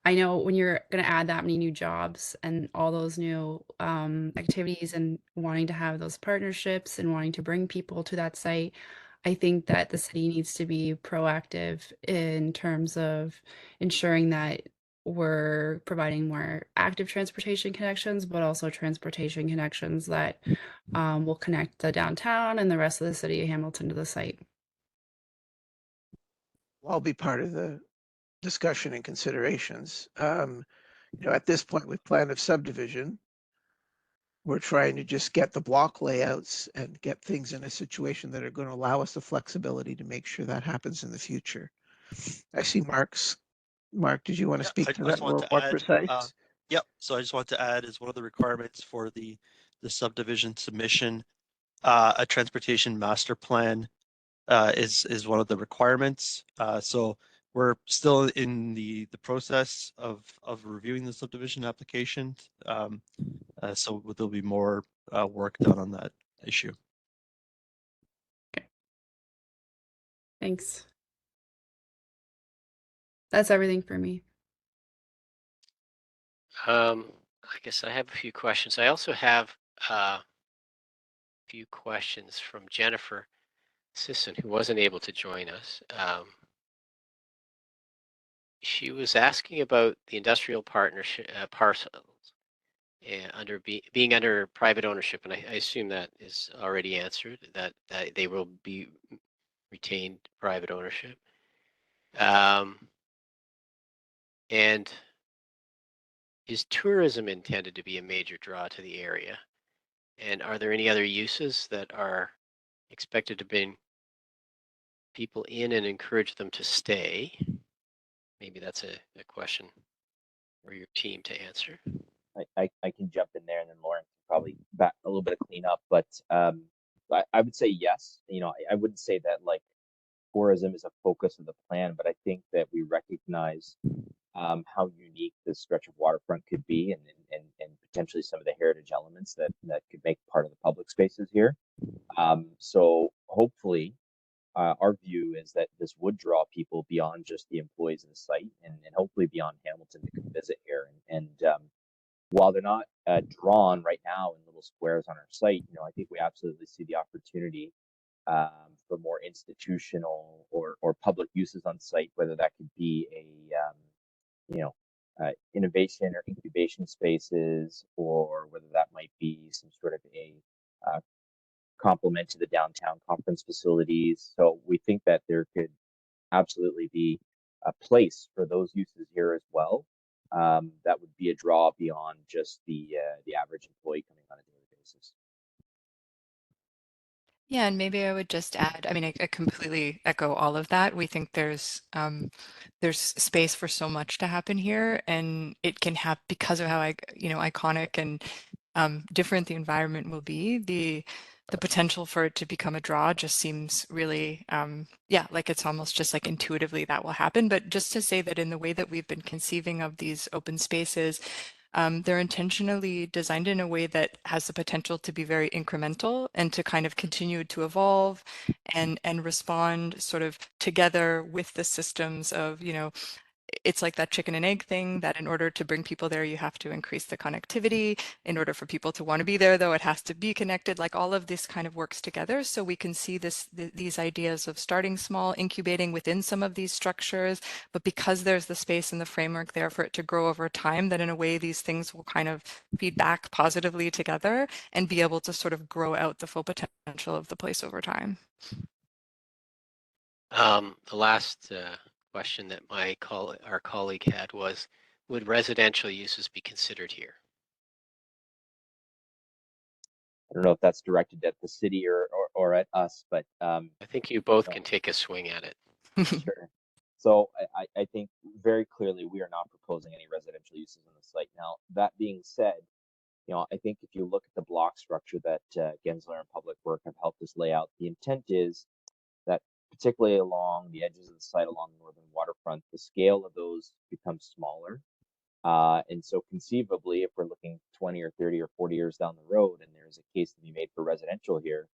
I know when you're going to add that many new jobs and all those new activities and wanting to have those partnerships and wanting to bring people to that site, I think that the city needs to be proactive in terms of ensuring that we're providing more active transportation connections, but also transportation connections that will connect the downtown and the rest of the city of Hamilton to the site. I'll be part of the discussion and considerations. At this point with plan of subdivision, we're trying to just get the block layouts and get things in a situation that are going to allow us the flexibility to make sure that happens in the future. I see Mark, did you want to speak to that a little more precise? Yep. So I just want to add as one of the requirements for the subdivision submission, a transportation master plan is one of the requirements. So we're still in the process of reviewing the subdivision application. So there'll be more work done on that issue. Okay. Thanks. That's everything for me. I guess I have a few questions. I also have a few questions from Jennifer Sisson, who wasn't able to join us. She was asking about the industrial partnership parcels being under private ownership, and I assume that is already answered, that they will be retained private ownership. And is tourism intended to be a major draw to the area? And are there any other uses that are expected to bring people in and encourage them to stay? Maybe that's a question for your team to answer. I can jump in there, and then Lauren can probably back a little bit of cleanup. But I would say yes. I wouldn't say that like tourism is a focus of the plan, but I think that we recognize how unique this stretch of waterfront could be, and potentially some of the heritage elements that could make part of the public spaces here. So hopefully, our view is that this would draw people beyond just the employees of the site, and hopefully beyond Hamilton to come visit here. And while they're not drawn right now in little squares on our site, I think we absolutely see the opportunity for more institutional or public uses on site, whether that could be innovation or incubation spaces, or whether that might be some sort of a complement to the downtown conference facilities. So we think that there could absolutely be a place for those uses here as well. That would be a draw beyond just the average employee coming on a daily basis. Yeah, and maybe I would just add, I mean, I completely echo all of that. We think there's space for so much to happen here, and it can have, because of how iconic and different the environment will be, the potential for it to become a draw just seems really, yeah, like it's almost just like intuitively that will happen. But just to say that in the way that we've been conceiving of these open spaces, they're intentionally designed in a way that has the potential to be very incremental and to kind of continue to evolve and respond sort of together with the systems of, you know, it's like that chicken and egg thing that in order to bring people there, you have to increase the connectivity. In order for people to want to be there, though, it has to be connected. Like all of this kind of works together. So we can see these ideas of starting small, incubating within some of these structures. But because there's the space and the framework there for it to grow over time, that in a way, these things will kind of feed back positively together and be able to sort of grow out the full potential of the place over time. The last question that our colleague had was, would residential uses be considered here? I don't know if that's directed at the city or at us, but I think you both can take a swing at it. sure. So I think very clearly we are not proposing any residential uses on the site. Now, that being said, you know, I think if you look at the block structure that Gensler and Public Work have helped us lay out, the intent is that particularly along the edges of the site along the northern waterfront, the scale of those becomes smaller. And so conceivably, if we're looking 20 or 30 or 40 years down the road and there's a case to be made for residential here,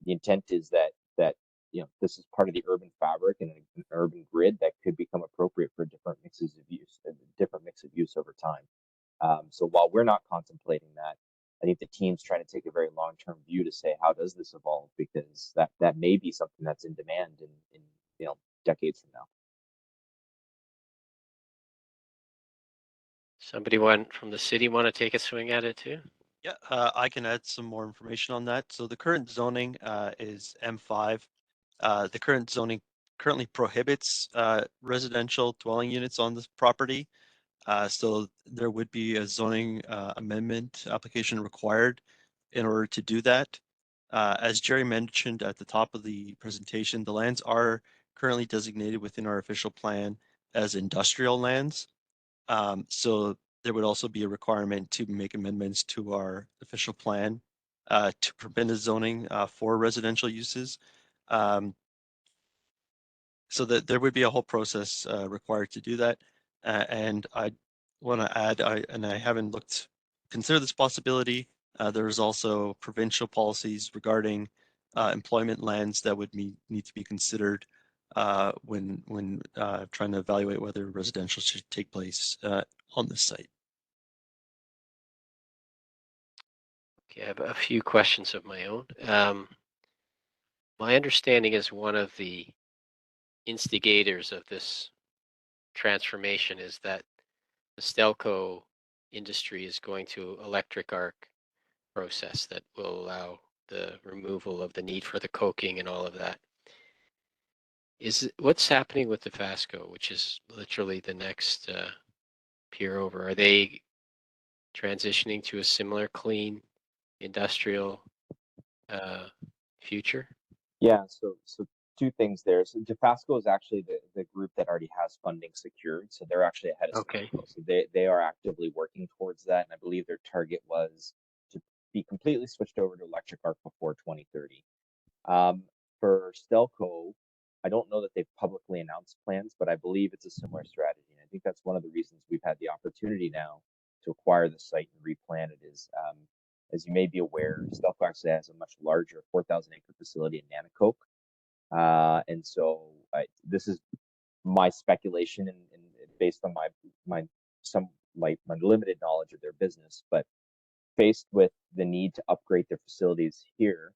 the intent is that you know, this is part of the urban fabric and an urban grid that could become appropriate for different mixes of use, a different mix of use over time. So while we're not contemplating that, I think the team's trying to take a very long-term view to say, how does this evolve? Because that may be something that's in demand in you know, decades from now. Somebody from the city want to take a swing at it too? Yeah, I can add some more information on that. So the current zoning is M5. The current zoning currently prohibits residential dwelling units on this property. So there would be a zoning amendment application required in order to do that. As Jerry mentioned at the top of the presentation, the lands are currently designated within our official plan as industrial lands. So there would also be a requirement to make amendments to our official plan to permit a zoning for residential uses. So that there would be a whole process required to do that. And I want to add, I haven't considered this possibility. There is also provincial policies regarding employment lands that would need to be considered when trying to evaluate whether residential should take place on this site. Okay, I have a few questions of my own. My understanding is one of the instigators of this transformation is that the Stelco industry is going to electric arc process that will allow the removal of the need for the coking and all of that. What's happening with the Fasco, which is literally the next peer over? Are they transitioning to a similar clean industrial future? Yeah, so two things there. So DeFasco is actually the group that already has funding secured, so they're actually ahead of Okay. schedule. So they are actively working towards that, and I believe their target was to be completely switched over to electric arc before 2030. For Stelco, I don't know that they've publicly announced plans, but I believe it's a similar strategy. And I think that's one of the reasons we've had the opportunity now to acquire the site and replan it is, as you may be aware, Stelco actually has a much larger 4,000 acre facility in Nanticoke. And so this is my speculation and based on my limited knowledge of their business, but faced with the need to upgrade their facilities here,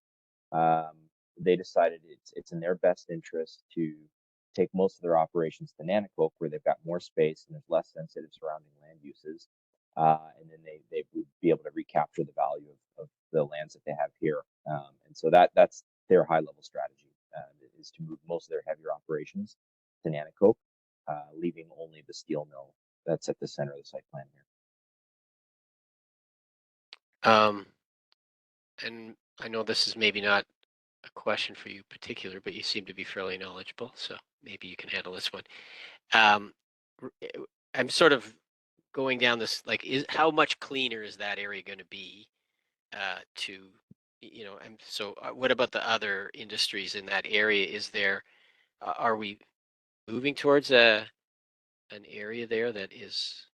they decided it's in their best interest to take most of their operations to Nanticoke, where they've got more space and there's less sensitive surrounding land uses. And then they would be able to recapture the value of the lands that they have here. And so that's their high level strategy, is to move most of their heavier operations to Nanticoke, leaving only the steel mill that's at the center of the site plan here. And I know this is maybe not a question for you particular, but you seem to be fairly knowledgeable, so maybe you can handle this one. I'm sort of going down this, like, how much cleaner is that area going to be to you know, and so what about the other industries in that area? Is there, are we moving towards an area there that is,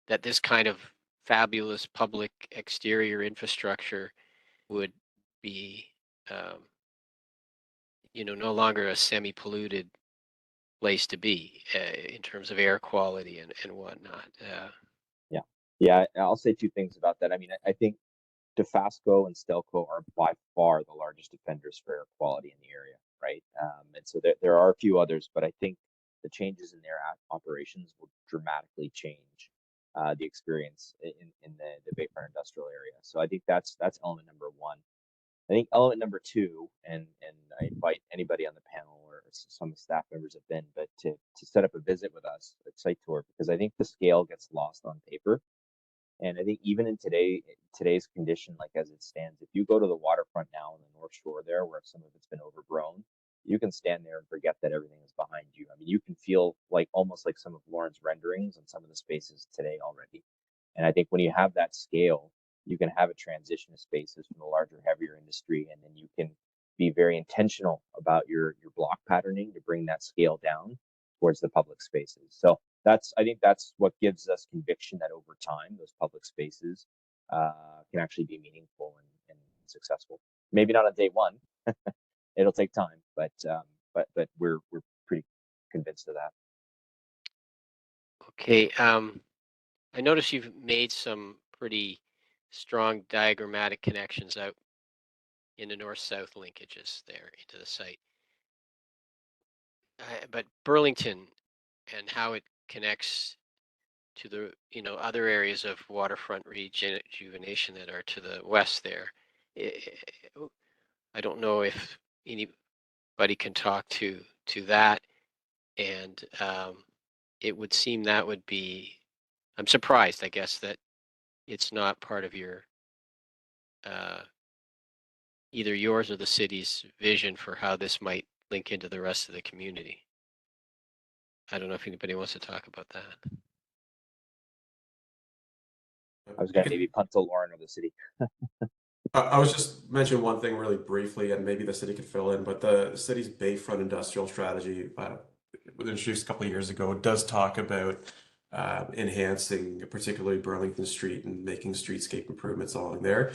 that this kind of fabulous public exterior infrastructure would be, um, you know, no longer a semi-polluted place to be in terms of air quality and whatnot. Yeah, yeah. I'll say two things about that. I mean, I think DeFasco and Stelco are by far the largest offenders for air quality in the area, right? And so there are a few others, but I think the changes in their operations will dramatically change the experience in the Bayfront industrial area. So I think that's element number one. I think element number two, and I invite anybody on the panel or some staff members have been, but to set up a visit with us at site tour, because I think the scale gets lost on paper. And I think even in today's condition, like as it stands, if you go to the waterfront now on the North Shore there, where some of it's been overgrown, you can stand there and forget that everything is behind you. I mean, you can feel like almost like some of Lauren's renderings on some of the spaces today already. And I think when you have that scale, you can have a transition of spaces from the larger, heavier industry, and then you can be very intentional about your block patterning to bring that scale down towards the public spaces. So I think that's what gives us conviction that over time those public spaces can actually be meaningful and successful. Maybe not on day one. It'll take time, but we're pretty convinced of that. Okay, I noticed you've made some pretty strong diagrammatic connections out in the north-south linkages there into the site. But Burlington and how it connects to the, you know, other areas of waterfront rejuvenation that are to the west there. I don't know if anybody can talk to that, and it would seem that would be, I'm surprised, I guess, that it's not part of your either yours or the city's vision for how this might link into the rest of the community. I don't know if anybody wants to talk about that. I was going to maybe punt to Lauren or the city. I was just mentioning one thing really briefly, and maybe the city could fill in, but the city's Bayfront industrial strategy, was introduced a couple of years ago, does talk about enhancing, particularly Burlington Street, and making streetscape improvements along there.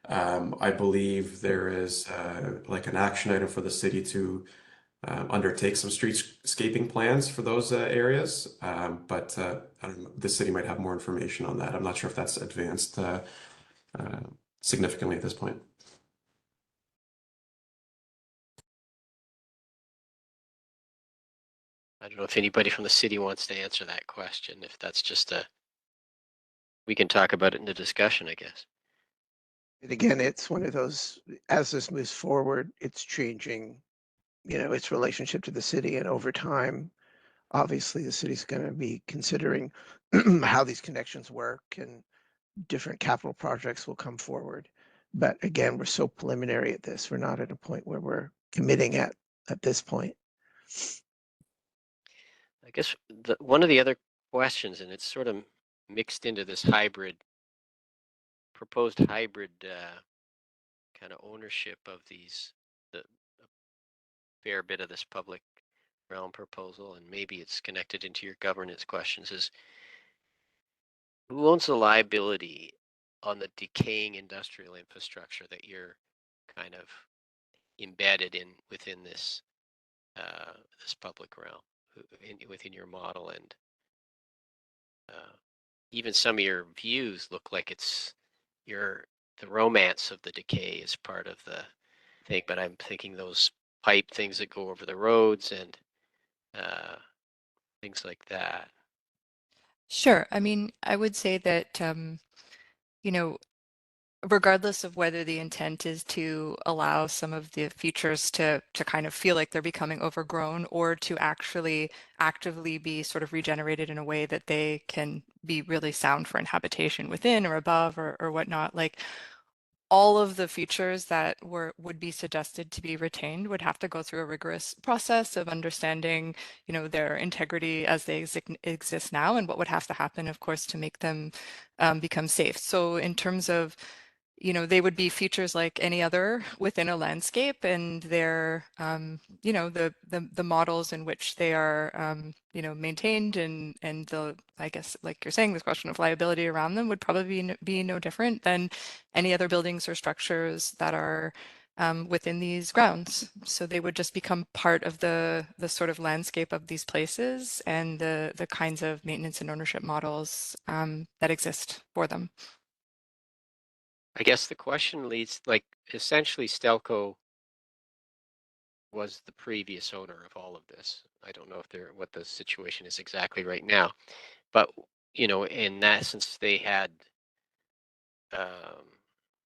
I believe there is like an action item for the city to undertake some streetscaping plans for those areas, but I don't know, the city might have more information on that. I'm not sure if that's advanced significantly at this point. I don't know if anybody from the city wants to answer that question. If that's just we can talk about it in the discussion, I guess. And again, it's one of those, as this moves forward, it's changing, you know, its relationship to the city. And over time, obviously the city's going to be considering how these connections work, and different capital projects will come forward. But again, we're so preliminary at this. We're not at a point where we're committing at this point. I guess one of the other questions, and it's sort of mixed into this proposed hybrid kind of ownership of the fair bit of this public realm proposal, and maybe it's connected into your governance questions, is who owns the liability on the decaying industrial infrastructure that you're kind of embedded in within this this public realm, within your model, and even some of your views look like it's the romance of the decay is part of the thing, but I'm thinking those pipe things that go over the roads and things like that. Sure. I mean, I would say that, you know, regardless of whether the intent is to allow some of the features to kind of feel like they're becoming overgrown, or to actually actively be sort of regenerated in a way that they can be really sound for inhabitation within or above or whatnot, like all of the features that would be suggested to be retained would have to go through a rigorous process of understanding, you know, their integrity as they exist now, and what would have to happen, of course, to make them become safe. So in terms of, you know, they would be features like any other within a landscape, and they're, you know, the models in which they are, you know, maintained, and the, I guess, like you're saying, this question of liability around them would probably be no different than any other buildings or structures that are within these grounds. So they would just become part of the sort of landscape of these places and the kinds of maintenance and ownership models that exist for them. I guess the question leads, like, essentially Stelco was the previous owner of all of this. I don't know if they're what the situation is exactly right now, but you know, in that sense, they had,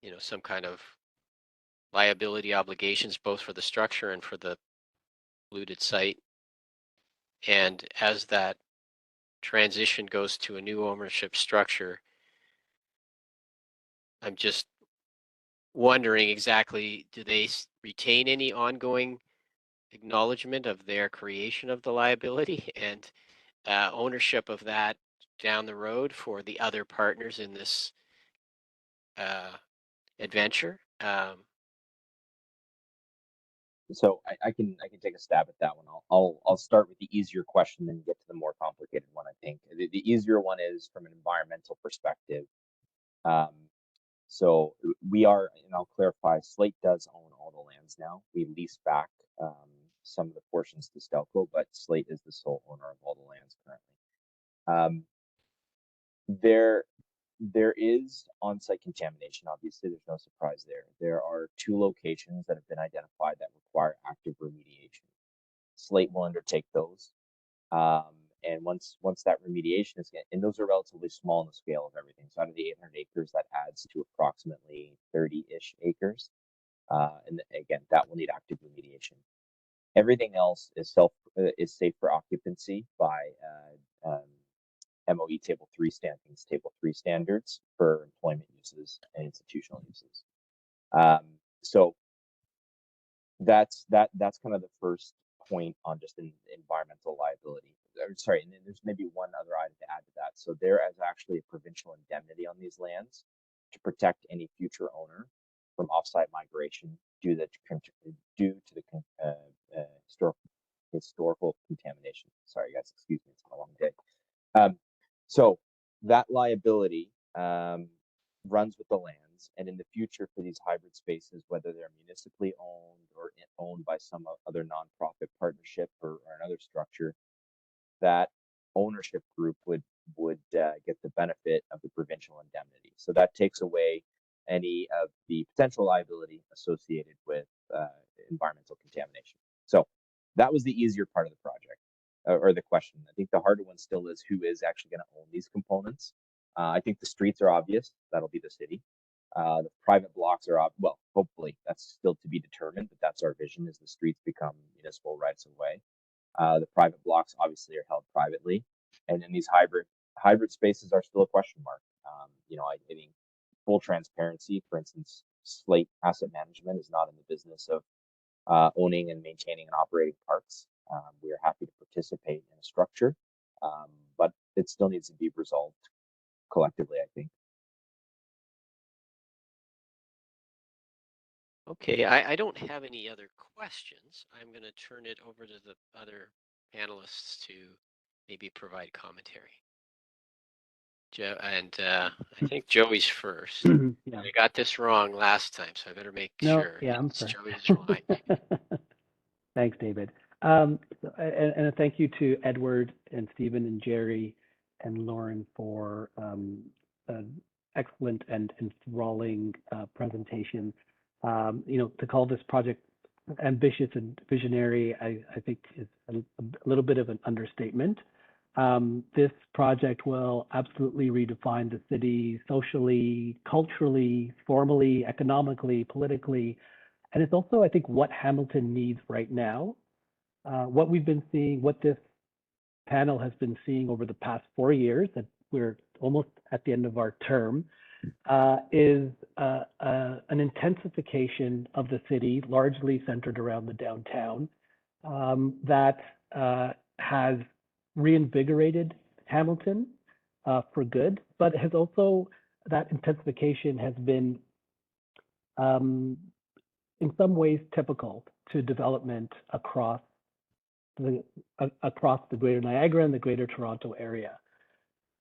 you know, some kind of liability obligations both for the structure and for the polluted site. And as that transition goes to a new ownership structure, I'm just wondering exactly, do they retain any ongoing acknowledgement of their creation of the liability and ownership of that down the road for the other partners in this adventure? So I can take a stab at that one. I'll start with the easier question, then get to the more complicated one. I think the easier one is from an environmental perspective. Um, so we are, and I'll clarify, Slate does own all the lands now. We lease back some of the portions to Stelco, but Slate is the sole owner of all the lands currently. There is on-site contamination. Obviously, there's no surprise there. There are 2 locations that have been identified that require active remediation. Slate will undertake those. And once that remediation is, and those are relatively small in the scale of everything. So out of the 800 acres, that adds to approximately 30-ish acres. And again, that will need active remediation. Everything else is safe for occupancy by MOE Table 3 standings, Table 3 standards for employment uses and institutional uses. So that's kind of the first point on just an environmental liability. Sorry, and then there's maybe one other item to add to that. So there is actually a provincial indemnity on these lands to protect any future owner from offsite migration due to the historical contamination. Sorry, guys, excuse me, it's been a long day. So that liability runs with the lands, and in the future for these hybrid spaces, whether they're municipally owned or owned by some other nonprofit partnership or another structure, that ownership group would get the benefit of the provincial indemnity. So that takes away any of the potential liability associated with environmental contamination. So that was the easier part of the project or the question. I think the harder one still is who is actually going to own these components. I think the streets are obvious. That'll be the city. The private blocks are well, hopefully that's still to be determined, but that's our vision: is the streets become municipal rights of way. The private blocks obviously are held privately, and then these hybrid spaces are still a question mark. You know, I think full transparency, for instance, Slate Asset Management is not in the business of owning and maintaining and operating parks. We are happy to participate in a structure, but it still needs to be resolved collectively, I think. Okay, I don't have any other questions. I'm going to turn it over to the other panelists to maybe provide commentary. Joe, and I think Joey's first. Yeah. I got this wrong last time, so I better make No, sure. yeah, I'm It's sorry. Joey's wrong. Thanks, David. And a thank you to Edward and Stephen and Jerry and Lauren for an excellent and enthralling presentation. You know, to call this project ambitious and visionary, I think is a little bit of an understatement. This project will absolutely redefine the city socially, culturally, formally, economically, politically. And it's also, I think, what Hamilton needs right now. What we've been seeing, what this panel has been seeing over the past 4 years, that we're almost at the end of our term, is an intensification of the city, largely centered around the downtown, that has reinvigorated Hamilton for good, but has also, that intensification has been in some ways typical to development across the Greater Niagara and the Greater Toronto area.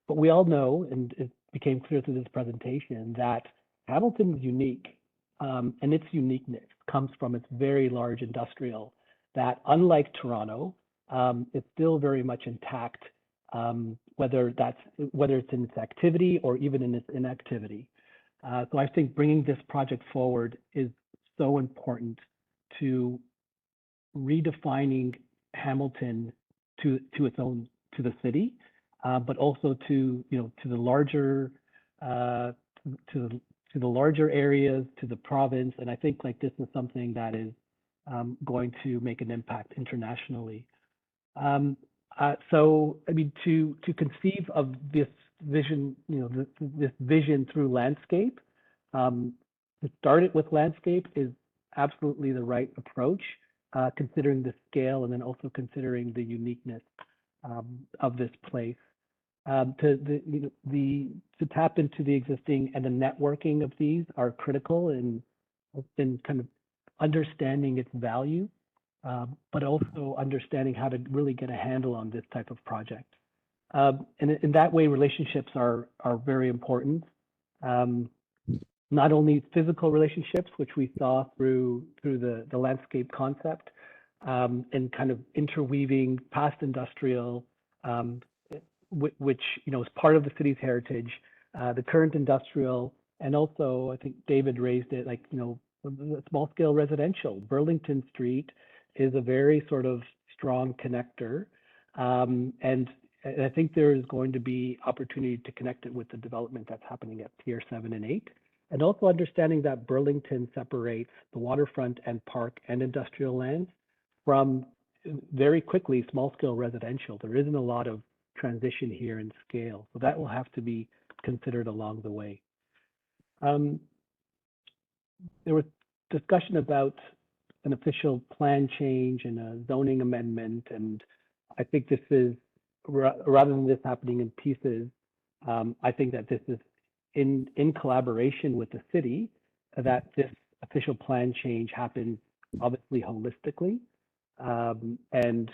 But we all know, and it became clear through this presentation, that Hamilton is unique, and its uniqueness comes from its very large industrial that, unlike Toronto, it's still very much intact, whether it's in its activity or even in its inactivity. So I think bringing this project forward is so important to redefining Hamilton to its own, to the city, but also to the larger to the larger areas, to the province. And I think like this is something that is going to make an impact internationally. So I mean, to conceive of this vision, this vision through landscape, to start it with landscape is absolutely the right approach, considering the scale and then also considering the uniqueness of this place. To tap into the existing and the networking of these are critical in kind of understanding its value, but also understanding how to really get a handle on this type of project. And in that way, relationships are very important. Not only physical relationships, which we saw through the landscape concept, and kind of interweaving past industrial, which is part of the city's heritage, the current industrial, and also I think David raised it, like small scale residential. Burlington Street is a very sort of strong connector, and I think there is going to be opportunity to connect it with the development that's happening at Pier 7 and 8. And also understanding that Burlington separates the waterfront and park and industrial lands from very quickly small scale residential. There isn't a lot of transition here in scale. So that will have to be considered along the way. There was discussion about an official plan change and a zoning amendment. And I think this is, rather than this happening in pieces, I think that this is in collaboration with the city, that this official plan change happens obviously holistically, and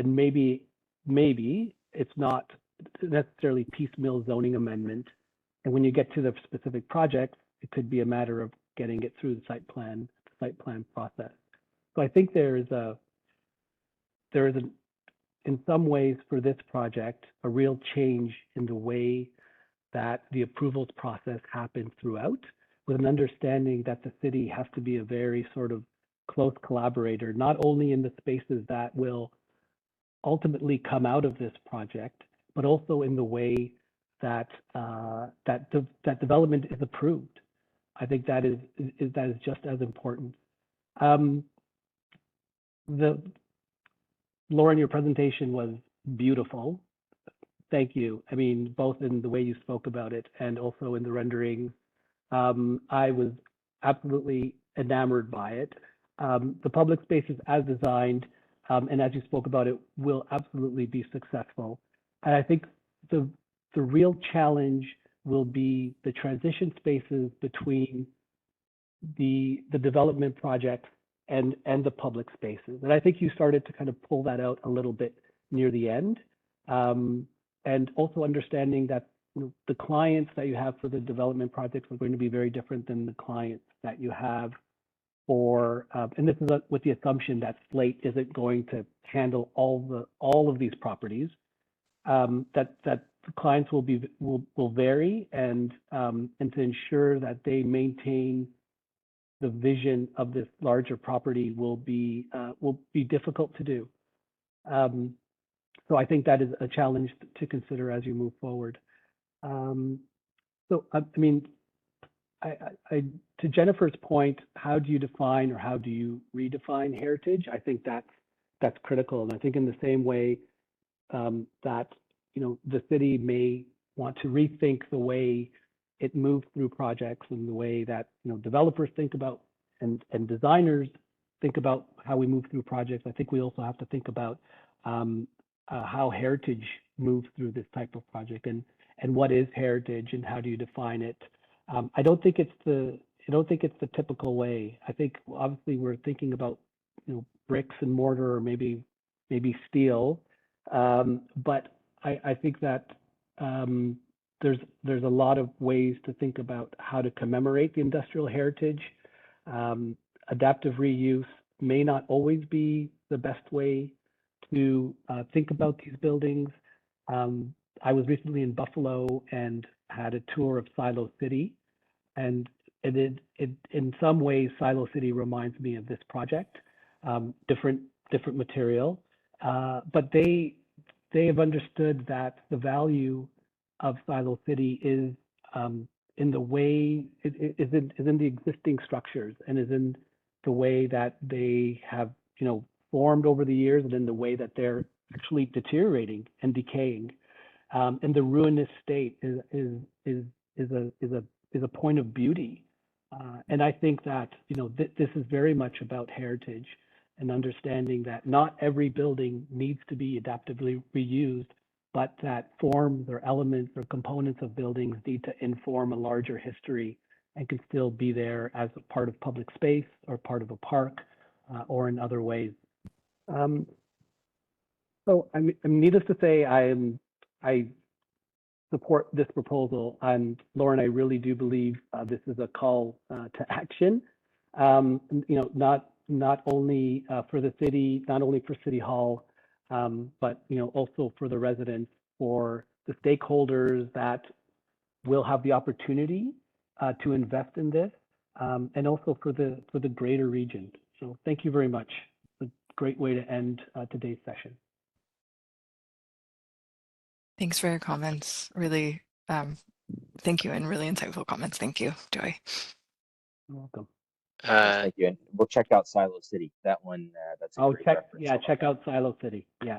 maybe it's not necessarily piecemeal zoning amendment. And when you get to the specific projects, it could be a matter of getting it through the site plan process. So I think there is in some ways for this project, a real change in the way that the approvals process happens throughout, with an understanding that the city has to be a very sort of close collaborator, not only in the spaces that will ultimately come out of this project, but also in the way that that development is approved. I think that is just as important. Lauren, your presentation was beautiful. Thank you. I mean, both in the way you spoke about it and also in the rendering. I was absolutely enamored by it. The public spaces as designed, and as you spoke about it, will absolutely be successful. And I think the real challenge will be the transition spaces between the development projects and the public spaces. And I think you started to kind of pull that out a little bit near the end. And also understanding that the clients that you have for the development projects are going to be very different than the clients that you have for, and this is with the assumption that Slate isn't going to handle all of these properties, that the clients will vary, and to ensure that they maintain the vision of this larger property will be difficult to do. So I think that is a challenge to consider as you move forward. So I mean, to Jennifer's point, how do you define or how do you redefine heritage? I think that's critical, and I think in the same way that the city may want to rethink the way it moves through projects and the way that developers think about and designers think about how we move through projects. I think we also have to think about how heritage moves through this type of project, and what is heritage and how do you define it. I don't think it's I don't think it's the typical way. I think obviously we're thinking about, bricks and mortar, or maybe steel, but I think that there's a lot of ways to think about how to commemorate the industrial heritage. Adaptive reuse may not always be the best way to think about these buildings. I was recently in Buffalo and had a tour of Silo City, and in some ways, Silo City reminds me of this project. Different material, but they have understood that the value of Silo City is in the way is in the existing structures, and is in the way that they have formed over the years, and in the way that they're actually deteriorating and decaying. And the ruinous state is a point of beauty. And I think that this is very much about heritage and understanding that not every building needs to be adaptively reused, but that forms or elements or components of buildings need to inform a larger history and can still be there as a part of public space or part of a park or in other ways. So I'm needless to say, I support this proposal, and Lauren, I really do believe this is a call to action. Not only for the city, not only for City Hall, but also for the residents, for the stakeholders that will have the opportunity to invest in this, and also for the greater region. So thank you very much. It's a great way to end today's session. Thanks for your comments. Really, thank you, and really insightful comments. Thank you, Joey. You're welcome. Thank you. And we'll check out Silo City. That one, that's a great reference. Yeah, check out Silo City. Yeah,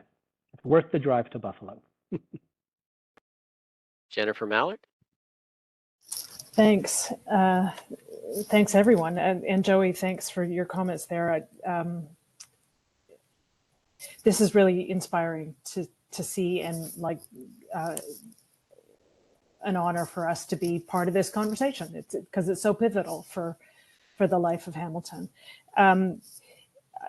it's worth the drive to Buffalo. Jennifer Mallard? Thanks. Thanks, everyone. And Joey, thanks for your comments there. This is really inspiring to see, and like an honor for us to be part of this conversation. It's because it's so pivotal for the life of Hamilton. I'm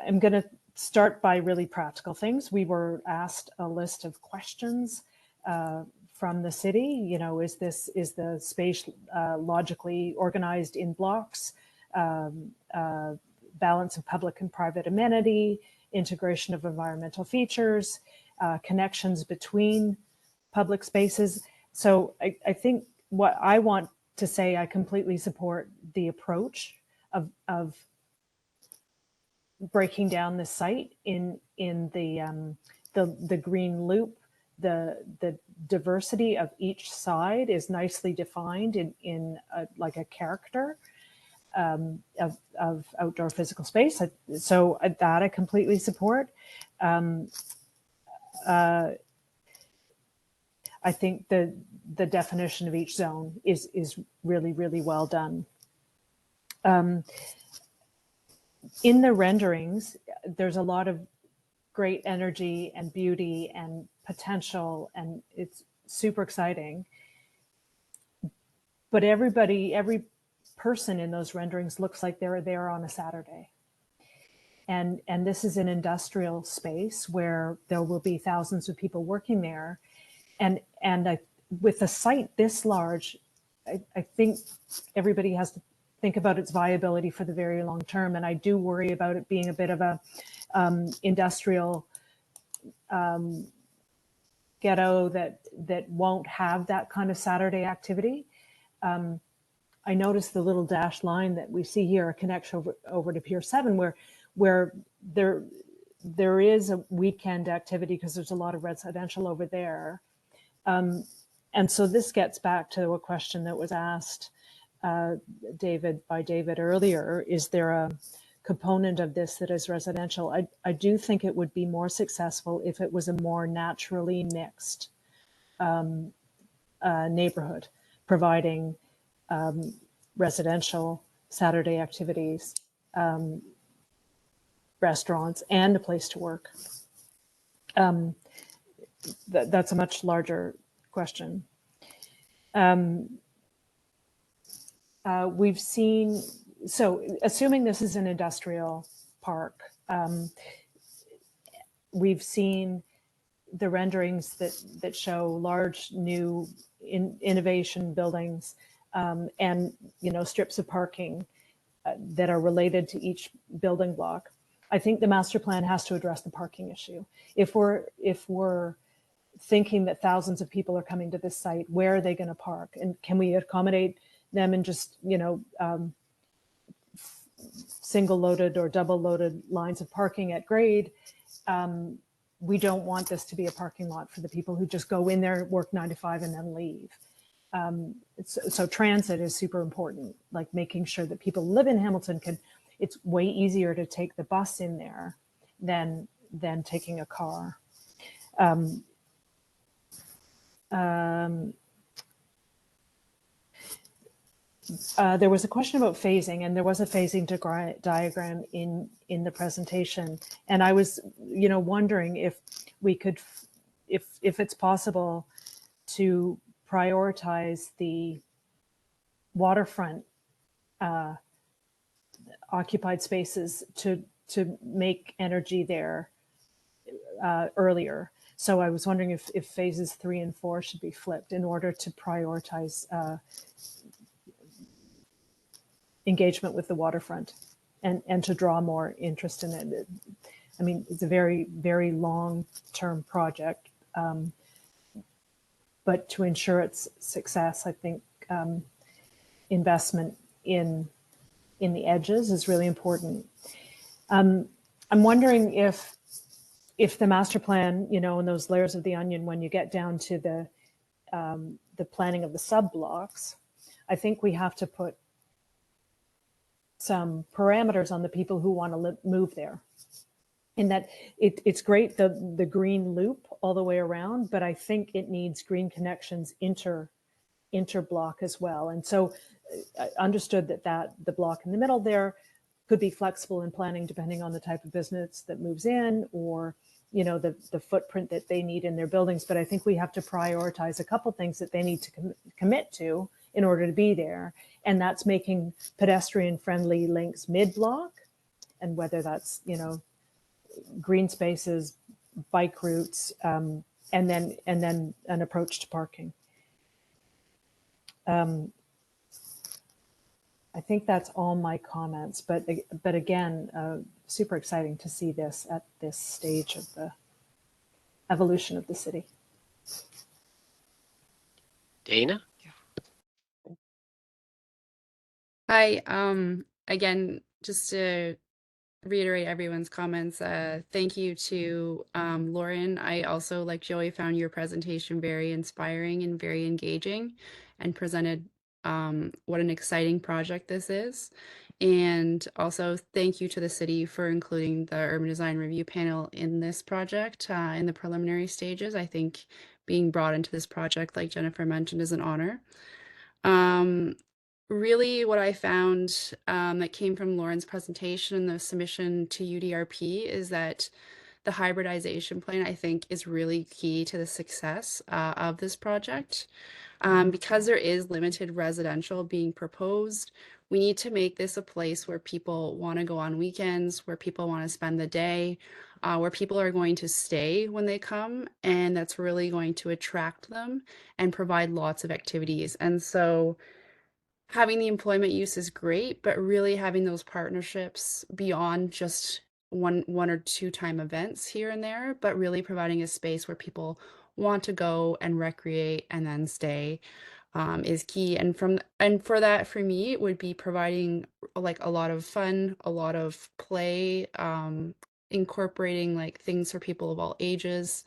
going to start by really practical things. We were asked a list of questions from the city. Is the space logically organized in blocks? Balance of public and private amenity, integration of environmental features, connections between public spaces. So I think what I want to say, I completely support the approach of breaking down the site in the green loop. The diversity of each side is nicely defined in like a character of outdoor physical space. So that I completely support. I think the definition of each zone is really, really well done. In the renderings, there's a lot of great energy and beauty and potential, and it's super exciting. But every person in those renderings looks like they're there on a Saturday. And this is an industrial space where there will be thousands of people working there. And with a site this large, I think everybody has to think about its viability for the very long term. And I do worry about it being a bit of a industrial ghetto that won't have that kind of Saturday activity. I noticed the little dashed line that we see here, a connection over to Pier 7, where there is a weekend activity because there's a lot of residential over there. And so this gets back to a question that was asked by David earlier. Is there a component of this that is residential? I do think it would be more successful if it was a more naturally mixed neighborhood, providing residential Saturday activities, restaurants, and a place to work. That's a much larger question. we've seen, so assuming this is an industrial park, we've seen the renderings that show large new innovation buildings and strips of parking that are related to each building block. I think the master plan has to address the parking issue. If we're thinking that thousands of people are coming to this site, where are they going to park, and can we accommodate them in just single loaded or double loaded lines of parking at grade? We don't want this to be a parking lot for the people who just go in there, work 9 to 5 and then leave. So transit is super important, like making sure that people live in Hamilton it's way easier to take the bus in there than taking a car. There was a question about phasing, and there was a phasing diagram in the presentation. And I was, wondering if we could, if it's possible to prioritize the waterfront occupied spaces to make energy there earlier. So I was wondering if phases 3 and 4 should be flipped in order to prioritize engagement with the waterfront and to draw more interest in it. I mean, it's a very, very long-term project, but to ensure its success, I think investment in the edges is really important. I'm wondering if the master plan, and those layers of the onion, when you get down to the planning of the sub blocks, I think we have to put some parameters on the people who want to move there. In that it's great, the green loop all the way around, but I think it needs green connections inter-block as well. And so I understood that the block in the middle there could be flexible in planning depending on the type of business that moves in, or the footprint that they need in their buildings. But I think we have to prioritize a couple things that they need to commit to in order to be there. And that's making pedestrian friendly links mid-block, and whether that's, green spaces, bike routes, and then an approach to parking. I think that's all my comments, but again, super exciting to see this at this stage of the evolution of the city. Dana? Hi, again, just to reiterate everyone's comments, thank you to Lauren. I also, like Joey, found your presentation very inspiring and very engaging, and presented what an exciting project this is. And also thank you to the city for including the urban design review panel in this project in the preliminary stages. I think being brought into this project, like Jennifer mentioned, is an honor. Really what I found that came from Lauren's presentation and the submission to UDRP is that the hybridization plan, I think, is really key to the success of this project. Because there is limited residential being proposed, we need to make this a place where people want to go on weekends, where people want to spend the day, where people are going to stay when they come, and that's really going to attract them and provide lots of activities. And so having the employment use is great, but really having those partnerships beyond just one or two time events here and there, but really providing a space where people want to go and recreate and then stay is key. And for that, for me, it would be providing like a lot of fun, a lot of play, incorporating like things for people of all ages,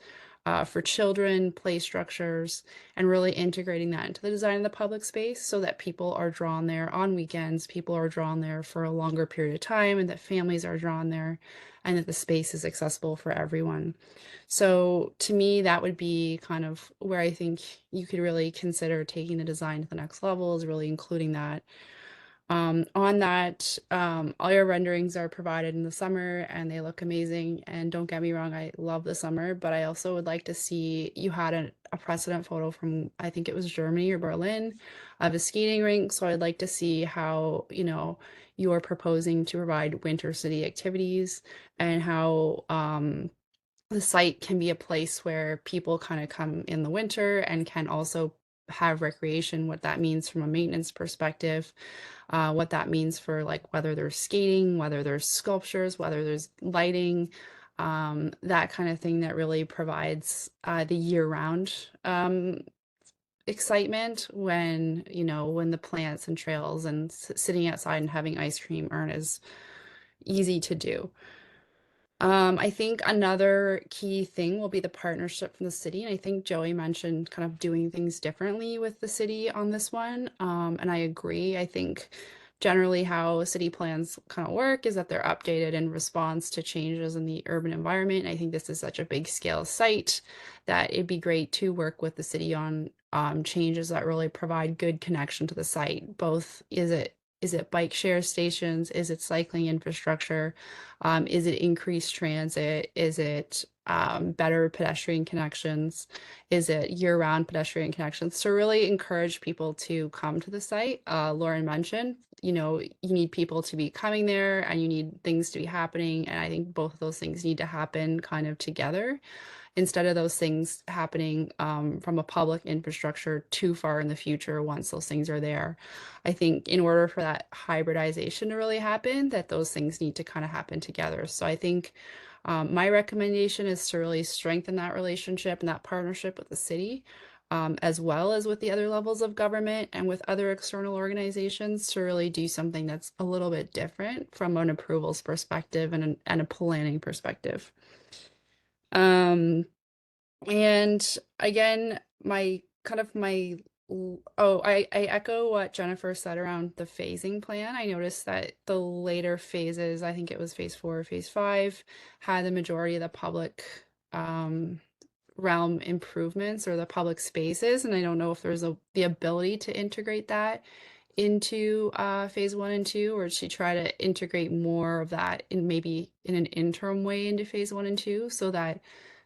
for children, play structures, and really integrating that into the design of the public space so that people are drawn there on weekends, people are drawn there for a longer period of time, and that families are drawn there, and that the space is accessible for everyone. So to me, that would be kind of where I think you could really consider taking the design to the next level, is really including that. On that, all your renderings are provided in the summer and they look amazing. And don't get me wrong, I love the summer, but I also would like to see you had a precedent photo from, I think it was Germany or Berlin, of a skating rink. So I'd like to see how, you're proposing to provide winter city activities and how the site can be a place where people kind of come in the winter and can also have recreation, what that means from a maintenance perspective, what that means for like whether there's skating, whether there's sculptures, whether there's lighting, that kind of thing that really provides the year-round excitement when, when the plants and trails and sitting outside and having ice cream aren't as easy to do. I think another key thing will be the partnership from the city. And I think Joey mentioned kind of doing things differently with the city on this one. And I agree. I think generally how city plans kind of work is that they're updated in response to changes in the urban environment. I think this is such a big scale site that it'd be great to work with the city on changes that really provide good connection to the site. Both is it bike share stations? Is it cycling infrastructure? Is it increased transit? Is it better pedestrian connections? Is it year-round pedestrian connections? To really encourage people to come to the site. Lauren mentioned, you need people to be coming there and you need things to be happening. And I think both of those things need to happen kind of together instead of those things happening from a public infrastructure too far in the future once those things are there. I think in order for that hybridization to really happen, that those things need to kind of happen together. So I think my recommendation is to really strengthen that relationship and that partnership with the city, as well as with the other levels of government and with other external organizations to really do something that's a little bit different from an approvals perspective and a planning perspective. Um, and again, my kind of my I echo what Jennifer said around the phasing plan. I noticed that the later phases, I think it was phase 4 or phase 5, had the majority of the public realm improvements or the public spaces. And I don't know if there's the ability to integrate that into phase 1 and 2, or to try to integrate more of that in maybe in an interim way into phase 1 and 2 so that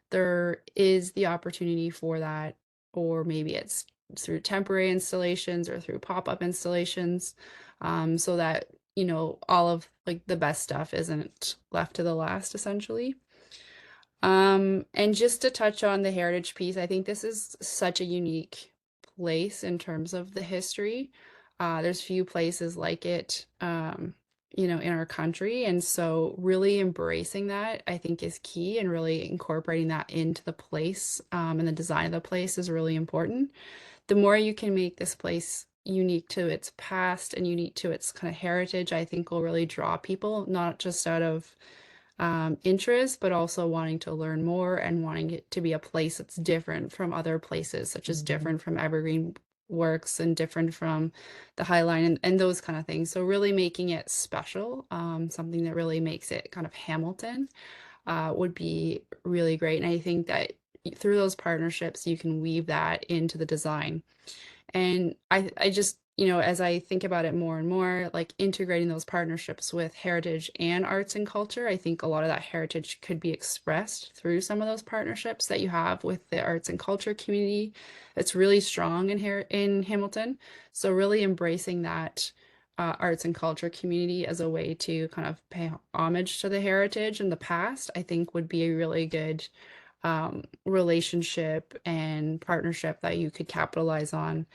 there is the opportunity for that, or maybe it's through temporary installations or through pop-up installations, so that, all of like the best stuff isn't left to the last, essentially. And just to touch on the heritage piece, I think this is such a unique place in terms of the history. There's few places like it, in our country. And so really embracing that, I think, is key, and really incorporating that into the place, and the design of the place is really important. The more you can make this place unique to its past and unique to its kind of heritage, I think will really draw people, not just out of interest, but also wanting to learn more and wanting it to be a place that's different from other places, such as different from Evergreen Works and different from the High Line and those kind of things. So really making it special, something that really makes it kind of Hamilton, would be really great. And I think that through those partnerships, you can weave that into the design. And I just, as I think about it more and more, like integrating those partnerships with heritage and arts and culture, I think a lot of that heritage could be expressed through some of those partnerships that you have with the arts and culture community. It's really strong in here in Hamilton. So really embracing that arts and culture community as a way to kind of pay homage to the heritage and the past, I think would be a really good relationship and partnership that you could capitalize on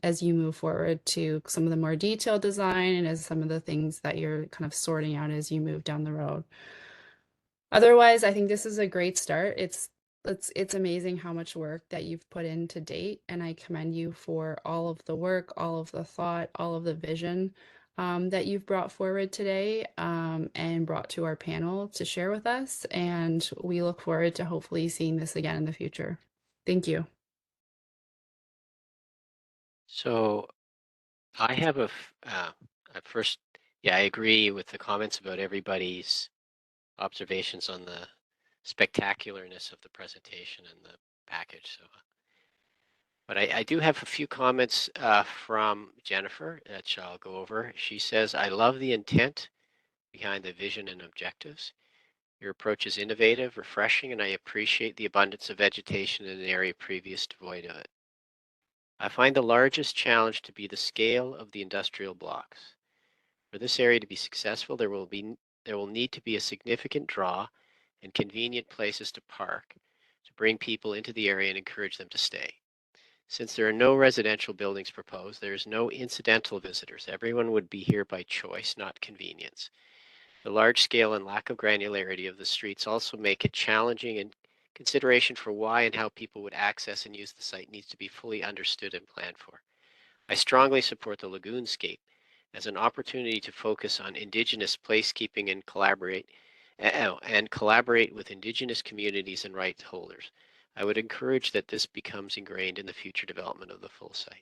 as you move forward to some of the more detailed design and as some of the things that you're kind of sorting out as you move down the road. Otherwise, I think this is a great start. It's amazing how much work that you've put in to date, and I commend you for all of the work, all of the thought, all of the vision that you've brought forward today, and brought to our panel to share with us. And we look forward to hopefully seeing this again in the future. Thank you. So I have first, yeah, I agree with the comments about everybody's observations on the spectacularness of the presentation and the package. So But I do have a few comments from Jennifer that I'll go over. She says, I love the intent behind the vision and objectives. Your approach is innovative, refreshing, and I appreciate the abundance of vegetation in an area previous devoid of it. I find the largest challenge to be the scale of the industrial blocks. For this area to be successful, there will need to be a significant draw and convenient places to park to bring people into the area and encourage them to stay. Since there are no residential buildings proposed, there is no incidental visitors. Everyone would be here by choice, not convenience. The large scale and lack of granularity of the streets also make it challenging, and consideration for why and how people would access and use the site needs to be fully understood and planned for. I strongly support the lagoonscape as an opportunity to focus on Indigenous placekeeping and collaborate with Indigenous communities and rights holders. I would encourage that this becomes ingrained in the future development of the full site.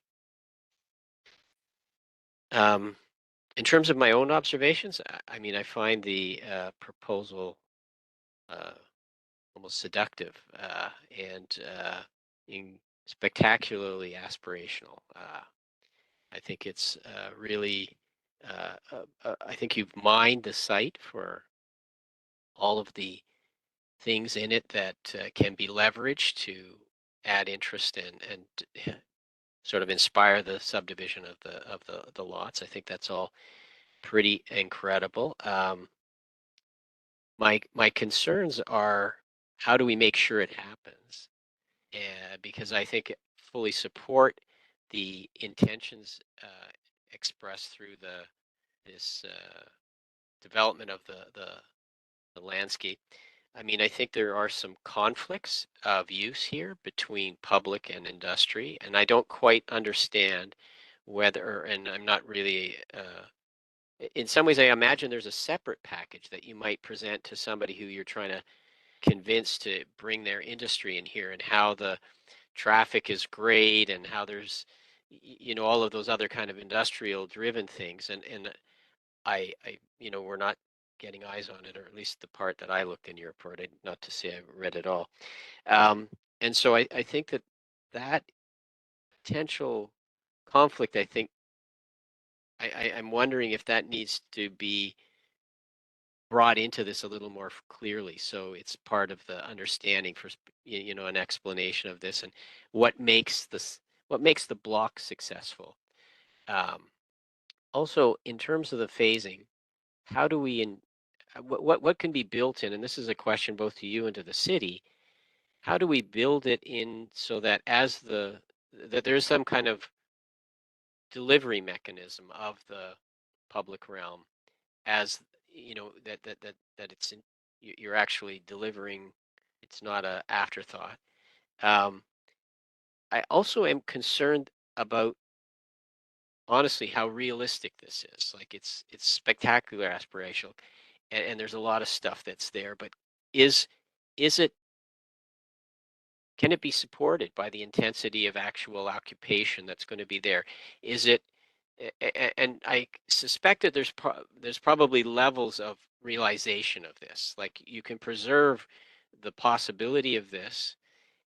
In terms of my own observations, I mean, I find the proposal almost seductive and spectacularly aspirational. I think it's really, I think you've mined the site for all of the things in it that can be leveraged to add interest and sort of inspire the subdivision of the lots. I think that's all pretty incredible. My concerns are, how do we make sure it happens? Because I think fully support the intentions expressed through this development of the landscape. I mean, I think there are some conflicts of use here between public and industry, and I don't quite understand whether, and I'm not really, in some ways, I imagine there's a separate package that you might present to somebody who you're trying to convince to bring their industry in here, and how the traffic is great and how there's, you know, all of those other kind of industrial driven things. And we're not getting eyes on it, or at least the part that I looked in your report. Not to say I read it all. And so I think that potential conflict, I think I'm wondering if that needs to be brought into this a little more clearly, so it's part of the understanding for an explanation of this and what makes the block successful. Also, in terms of the phasing, how do we what can be built in, and this is a question both to you and to the city, how do we build it in so that that there's some kind of delivery mechanism of the public realm, as that it's you're actually delivering, it's not an afterthought. I also am concerned about, honestly, how realistic this is. Like, it's spectacular aspirational, and there's a lot of stuff that's there, but is it, can it be supported by the intensity of actual occupation that's going to be there? Is it, and I suspect that there's probably levels of realization of this. Like, you can preserve the possibility of this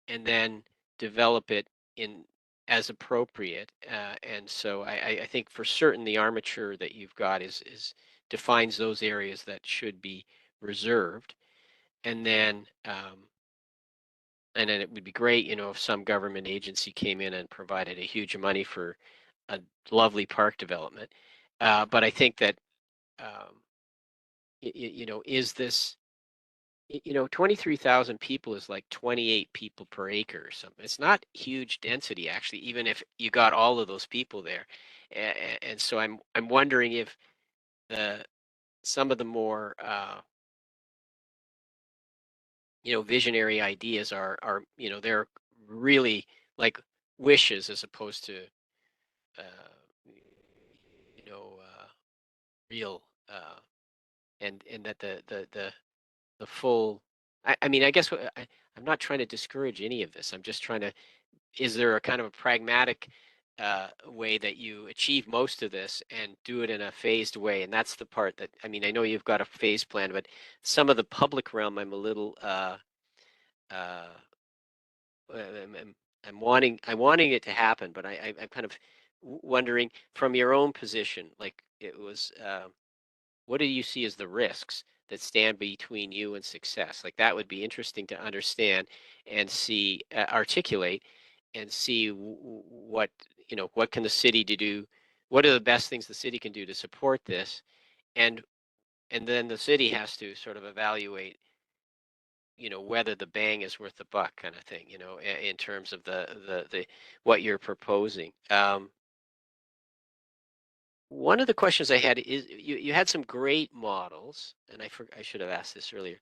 and then develop it in as appropriate. And so I think for certain the armature that you've got is defines those areas that should be reserved. And then it would be great, if some government agency came in and provided a huge money for a lovely park development. But I think that, is this, 23,000 people is like 28 people per acre or something. It's not huge density, actually, even if you got all of those people there. And so I'm wondering if some of the more visionary ideas are they're really like wishes as opposed to real, and that the full, I mean, I guess I'm not trying to discourage any of this. I'm just trying to, is there a kind of a pragmatic way that you achieve most of this and do it in a phased way? And that's the part that, I mean, I know you've got a phase plan, but some of the public realm, I'm a little, I'm wanting it to happen, but I'm kind of wondering from your own position, like it was, what do you see as the risks that stand between you and success? Like that would be interesting to understand and see, articulate, and see what what can the city do? What are the best things the city can do to support this? And then the city has to sort of evaluate, whether the bang is worth the buck, kind of thing, in terms of the what you're proposing. One of the questions I had is you had some great models, and I should have asked this earlier,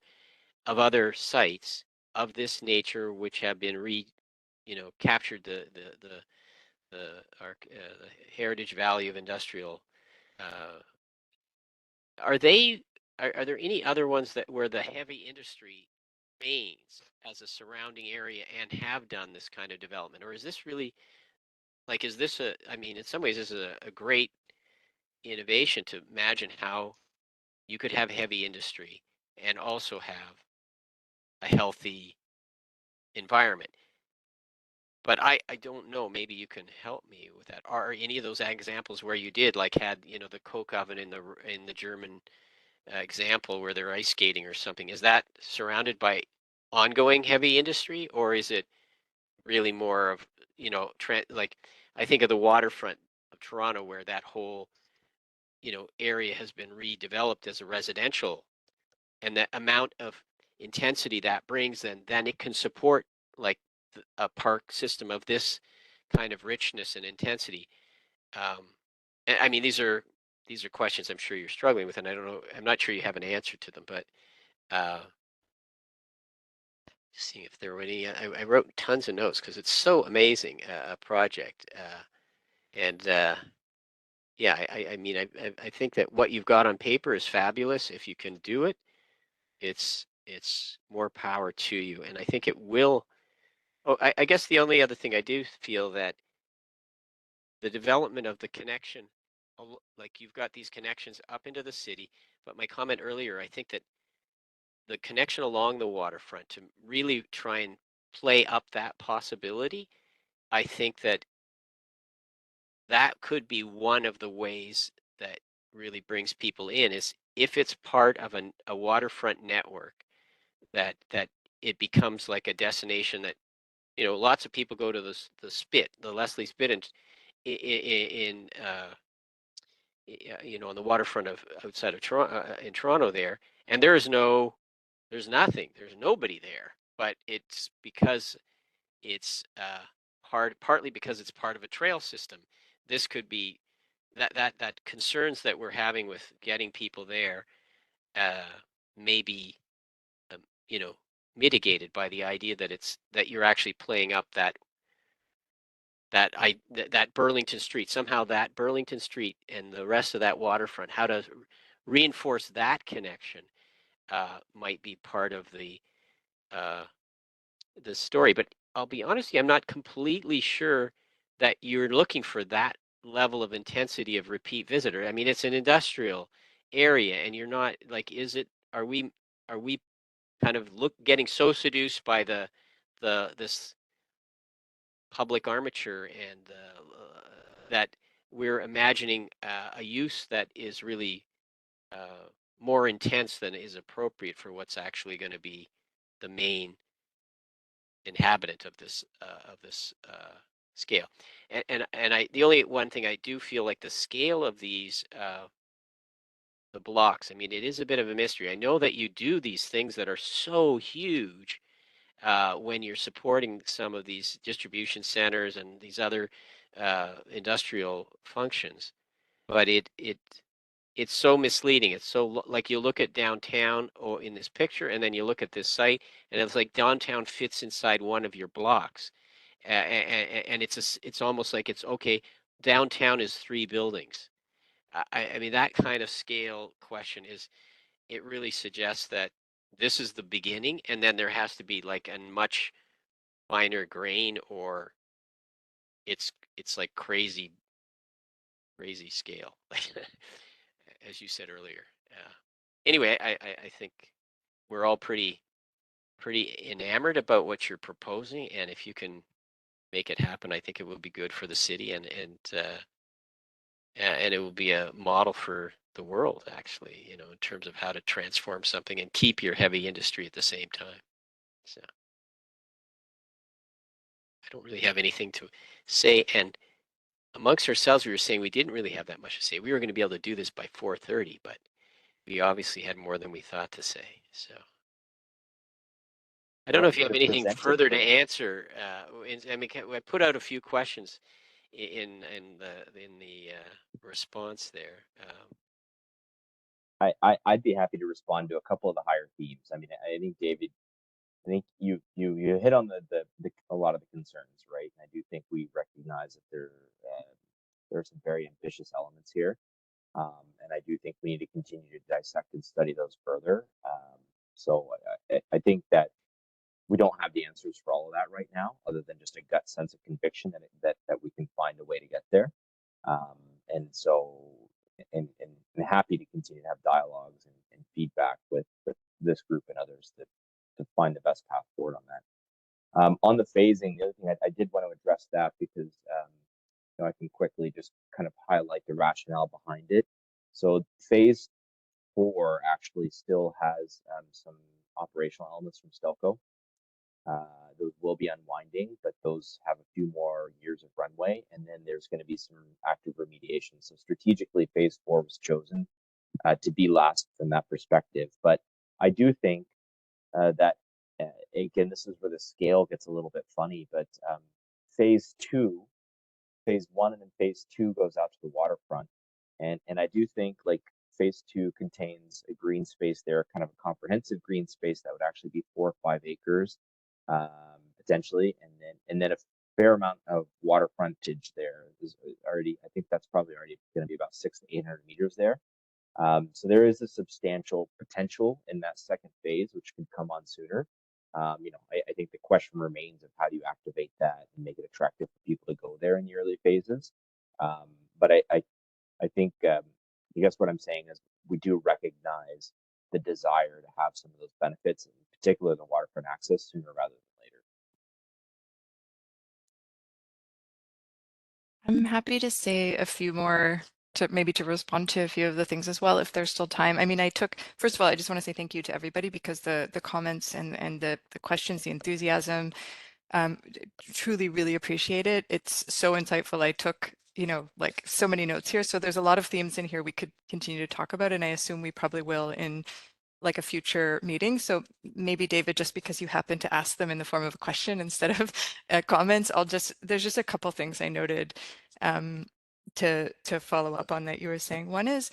of other sites of this nature which have been captured the heritage value of industrial. Uh, are they are there any other ones that where the heavy industry remains as a surrounding area and have done this kind of development, or is this really like is this a I mean in some ways this is a great innovation to imagine how you could have heavy industry and also have a healthy environment. But I don't know, maybe you can help me with that. Are any of those examples where you did like had, the coke oven in the German example where they're ice skating or something, is that surrounded by ongoing heavy industry, or is it really more of, like I think of the waterfront of Toronto where that whole, area has been redeveloped as a residential, and the amount of intensity that brings, then it can support like a park system of this kind of richness and intensity. I mean, these are questions I'm sure you're struggling with, and I don't know, I'm not sure you have an answer to them, but seeing if there were any. I wrote tons of notes because it's so amazing a project, and yeah, I mean, I think that what you've got on paper is fabulous. If you can do it, it's more power to you, and I think it will. Oh, I guess the only other thing I do feel that the development of the connection, like you've got these connections up into the city, but my comment earlier, I think that the connection along the waterfront to really try and play up that possibility, I think that that could be one of the ways that really brings people in is if it's part of a waterfront network that it becomes like a destination that lots of people go to the Spit, the Leslie Spit in on the waterfront of outside of Toronto, in Toronto there, and there's nothing, there's nobody there, but it's because it's partly because it's part of a trail system. This could be that concerns that we're having with getting people there uh, may be um, you know mitigated by the idea that you're actually playing up that Burlington Street, somehow that Burlington Street and the rest of that waterfront, how to reinforce that connection might be part of uh, the story. But I'll be honest with you, I'm not completely sure that you're looking for that level of intensity of repeat visitor. I mean, it's an industrial area, and you're not like, are we kind of getting so seduced by this public armature and that we're imagining a use that is really more intense than is appropriate for what's actually going to be the main inhabitant of this scale. And I the only one thing I do feel like the scale of these the blocks. I mean, it is a bit of a mystery. I know that you do these things that are so huge when you're supporting some of these distribution centers and these other industrial functions, but it's so misleading. It's so like you look at downtown or in this picture, and then you look at this site, and it's like downtown fits inside one of your blocks, and it's almost like it's okay. Downtown is 3 buildings. I mean that kind of scale question is it really suggests that this is the beginning, and then there has to be like a much finer grain, or it's like crazy scale, as you said earlier. Anyway, I think we're all pretty enamored about what you're proposing, and if you can make it happen, I think it would be good for the city, and it will be a model for the world, actually, you know, in terms of how to transform something and keep your heavy industry at the same time. So I don't really have anything to say. And amongst ourselves, we were saying we didn't really have that much to say. We were going to be able to do this by 4:30, but we obviously had more than we thought to say. So I don't know if you have anything further to answer. I mean, I put out a few questions in the response there. I'd be happy to respond to a couple of the higher themes. I mean, I think David, I think you hit on a lot of the concerns, right? And I do think we recognize that there are some very ambitious elements here, and I do think we need to continue to dissect and study those further. So I think that we don't have the answers for all of that right now, other than just a gut sense of conviction that we can find a way to get there. Um, and so, and happy to continue to have dialogues and feedback with this group and others to find the best path forward on that. On the phasing, the other thing I did want to address that because you know, I can quickly just kind of highlight the rationale behind it. So phase 4 actually still has some operational elements from Stelco. Those will be unwinding, but those have a few more years of runway, and then there's going to be some active remediation. So strategically, phase 4 was chosen to be last from that perspective. But I do think that, again, this is where the scale gets a little bit funny, but phase 1 and then phase 2 goes out to the waterfront. And I do think like phase 2 contains a green space there, kind of a comprehensive green space that would actually be 4 or 5 acres potentially, and then a fair amount of water frontage there is already. I think that's probably already going to be about 600 to 800 meters there. So there is a substantial potential in that second phase, which could come on sooner. You know, I think the question remains of how do you activate that and make it attractive for people to go there in the early phases. But I think I guess what I'm saying is we do recognize the desire to have some of those benefits, in particular the waterfront access, sooner rather than later. I'm happy to say a few more to maybe to respond to a few of the things as well, if there's still time. I mean, first of all, I just want to say thank you to everybody because the comments and the questions, the enthusiasm, truly really appreciate it. It's so insightful. I took, you know, like so many notes here. So there's a lot of themes in here we could continue to talk about, and I assume we probably will in like a future meeting. So maybe David, just because you happen to ask them in the form of a question instead of comments, there's just a couple things I noted to follow up on that you were saying. One is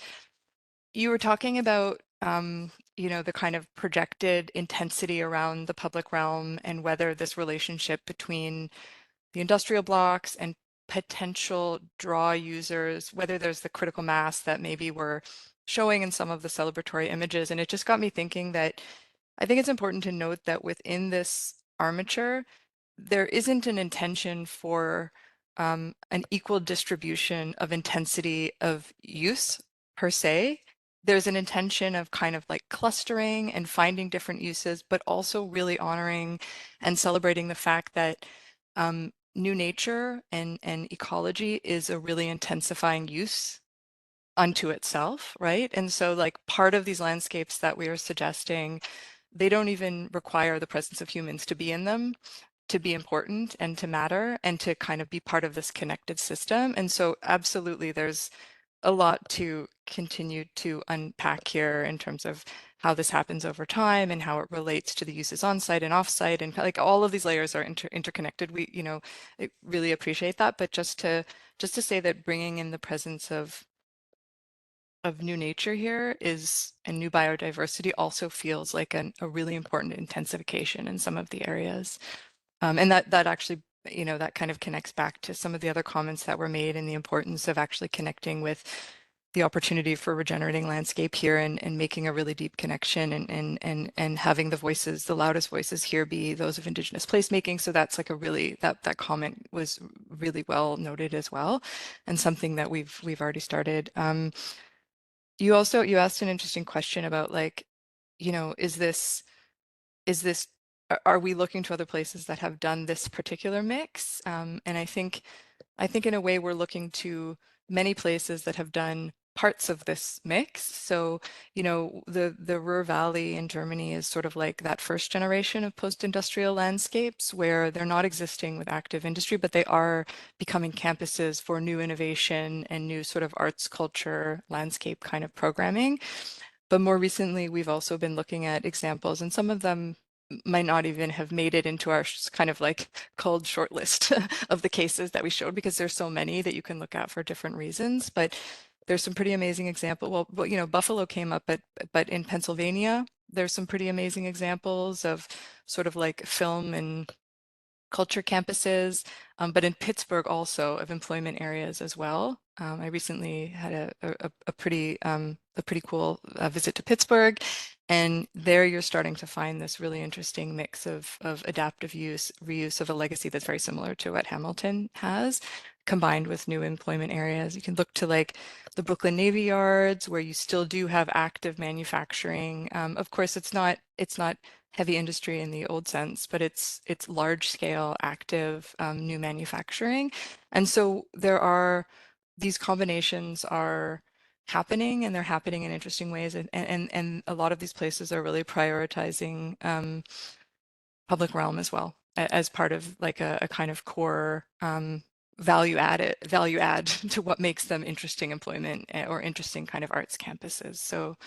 you were talking about, you know, the kind of projected intensity around the public realm and whether this relationship between the industrial blocks and potential draw users, whether there's the critical mass that maybe we're showing in some of the celebratory images. And it just got me thinking that I think it's important to note that within this armature, there isn't an intention for an equal distribution of intensity of use per se. There's an intention of kind of like clustering and finding different uses, but also really honoring and celebrating the fact that new nature and ecology is a really intensifying use unto itself, right? And so like part of these landscapes that we are suggesting, they don't even require the presence of humans to be in them, to be important and to matter and to kind of be part of this connected system. And so absolutely there's a lot to continue to unpack here in terms of how this happens over time and how it relates to the uses on site and off site, and like all of these layers are interconnected. We, you know, I really appreciate that. But just to say that bringing in the presence of new nature here is, and new biodiversity also feels like a really important intensification in some of the areas. And that actually, you know, that kind of connects back to some of the other comments that were made and the importance of actually connecting with the opportunity for regenerating landscape here and making a really deep connection and having the voices, the loudest voices here be those of Indigenous placemaking. So that's like a really, that comment was really well noted as well, and something that we've already started. You asked an interesting question about like, you know, is this are we looking to other places that have done this particular mix? And I think in a way we're looking to many places that have done parts of this mix. So, you know, the Ruhr Valley in Germany is sort of like that first generation of post-industrial landscapes where they're not existing with active industry, but they are becoming campuses for new innovation and new sort of arts, culture, landscape kind of programming. But more recently, we've also been looking at examples, and some of them might not even have made it into our kind of like cold shortlist of the cases that we showed, because there's so many that you can look at for different reasons. But there's some pretty amazing example. Well, you know, Buffalo came up, but in Pennsylvania, there's some pretty amazing examples of sort of like film and culture campuses, but in Pittsburgh also of employment areas as well. I recently had a pretty cool visit to Pittsburgh, and there you're starting to find this really interesting mix of adaptive use, reuse of a legacy that's very similar to what Hamilton has, combined with new employment areas. You can look to like the Brooklyn Navy Yards, where you still do have active manufacturing. Of course, it's not heavy industry in the old sense, but it's large scale, active, new manufacturing. And so these combinations are happening, and they're happening in interesting ways. And a lot of these places are really prioritizing public realm as well as part of like a kind of core value add to what makes them interesting employment or interesting kind of arts campuses. So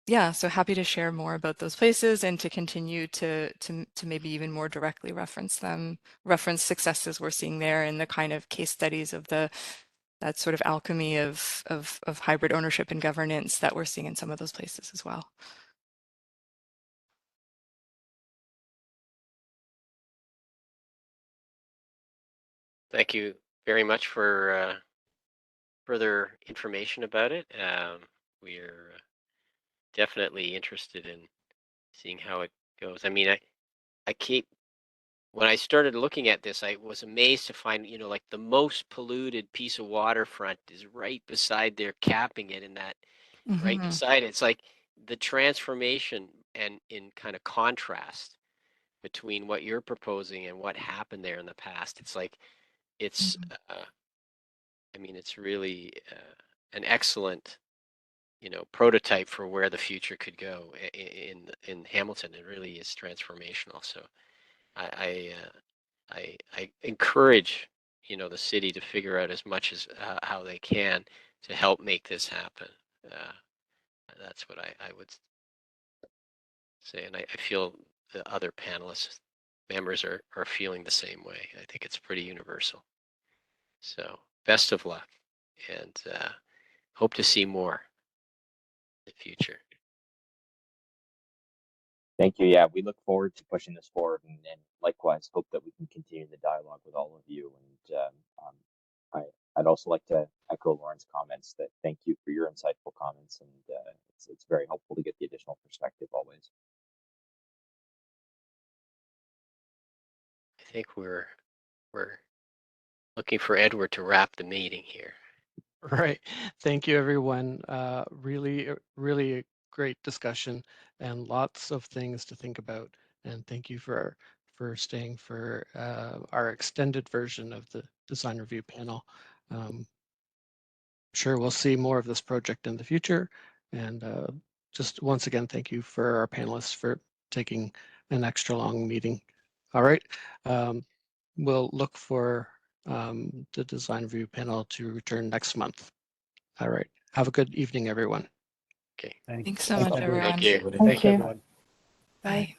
yeah, so happy to share more about those places and to continue to maybe even more directly reference successes we're seeing there and the kind of case studies of that sort of alchemy of hybrid ownership and governance that we're seeing in some of those places as well. Thank you very much for further information about it. We're definitely interested in seeing how it goes. I mean, when I started looking at this, I was amazed to find, you know, like the most polluted piece of waterfront is right beside there, capping it in that, right beside it. It's like the transformation and in kind of contrast between what you're proposing and what happened there in the past. It's like, it's, I mean, it's really an excellent, you know, prototype for where the future could go in Hamilton. It really is transformational. So I encourage, you know, the city to figure out as much as how they can to help make this happen. That's what I would say, and I feel the other panelists members are feeling the same way. I think it's pretty universal. So best of luck, and hope to see more in the future. Thank you. Yeah, we look forward to pushing this forward, and likewise hope that we can continue the dialogue with all of you. And I'd also like to echo Lauren's comments that thank you for your insightful comments, and it's very helpful to get the additional perspective always. I think we're looking for Edward to wrap the meeting here. Right. Thank you, everyone. Really a great discussion and lots of things to think about. And thank you for staying for our extended version of the design review panel. Sure, we'll see more of this project in the future. And just once again, thank you for our panelists for taking an extra long meeting. All right. We'll look for the design review panel to return next month. All right. Have a good evening, everyone. Okay. Thanks so much, everyone. Thank you. Thank you. Everyone. Bye.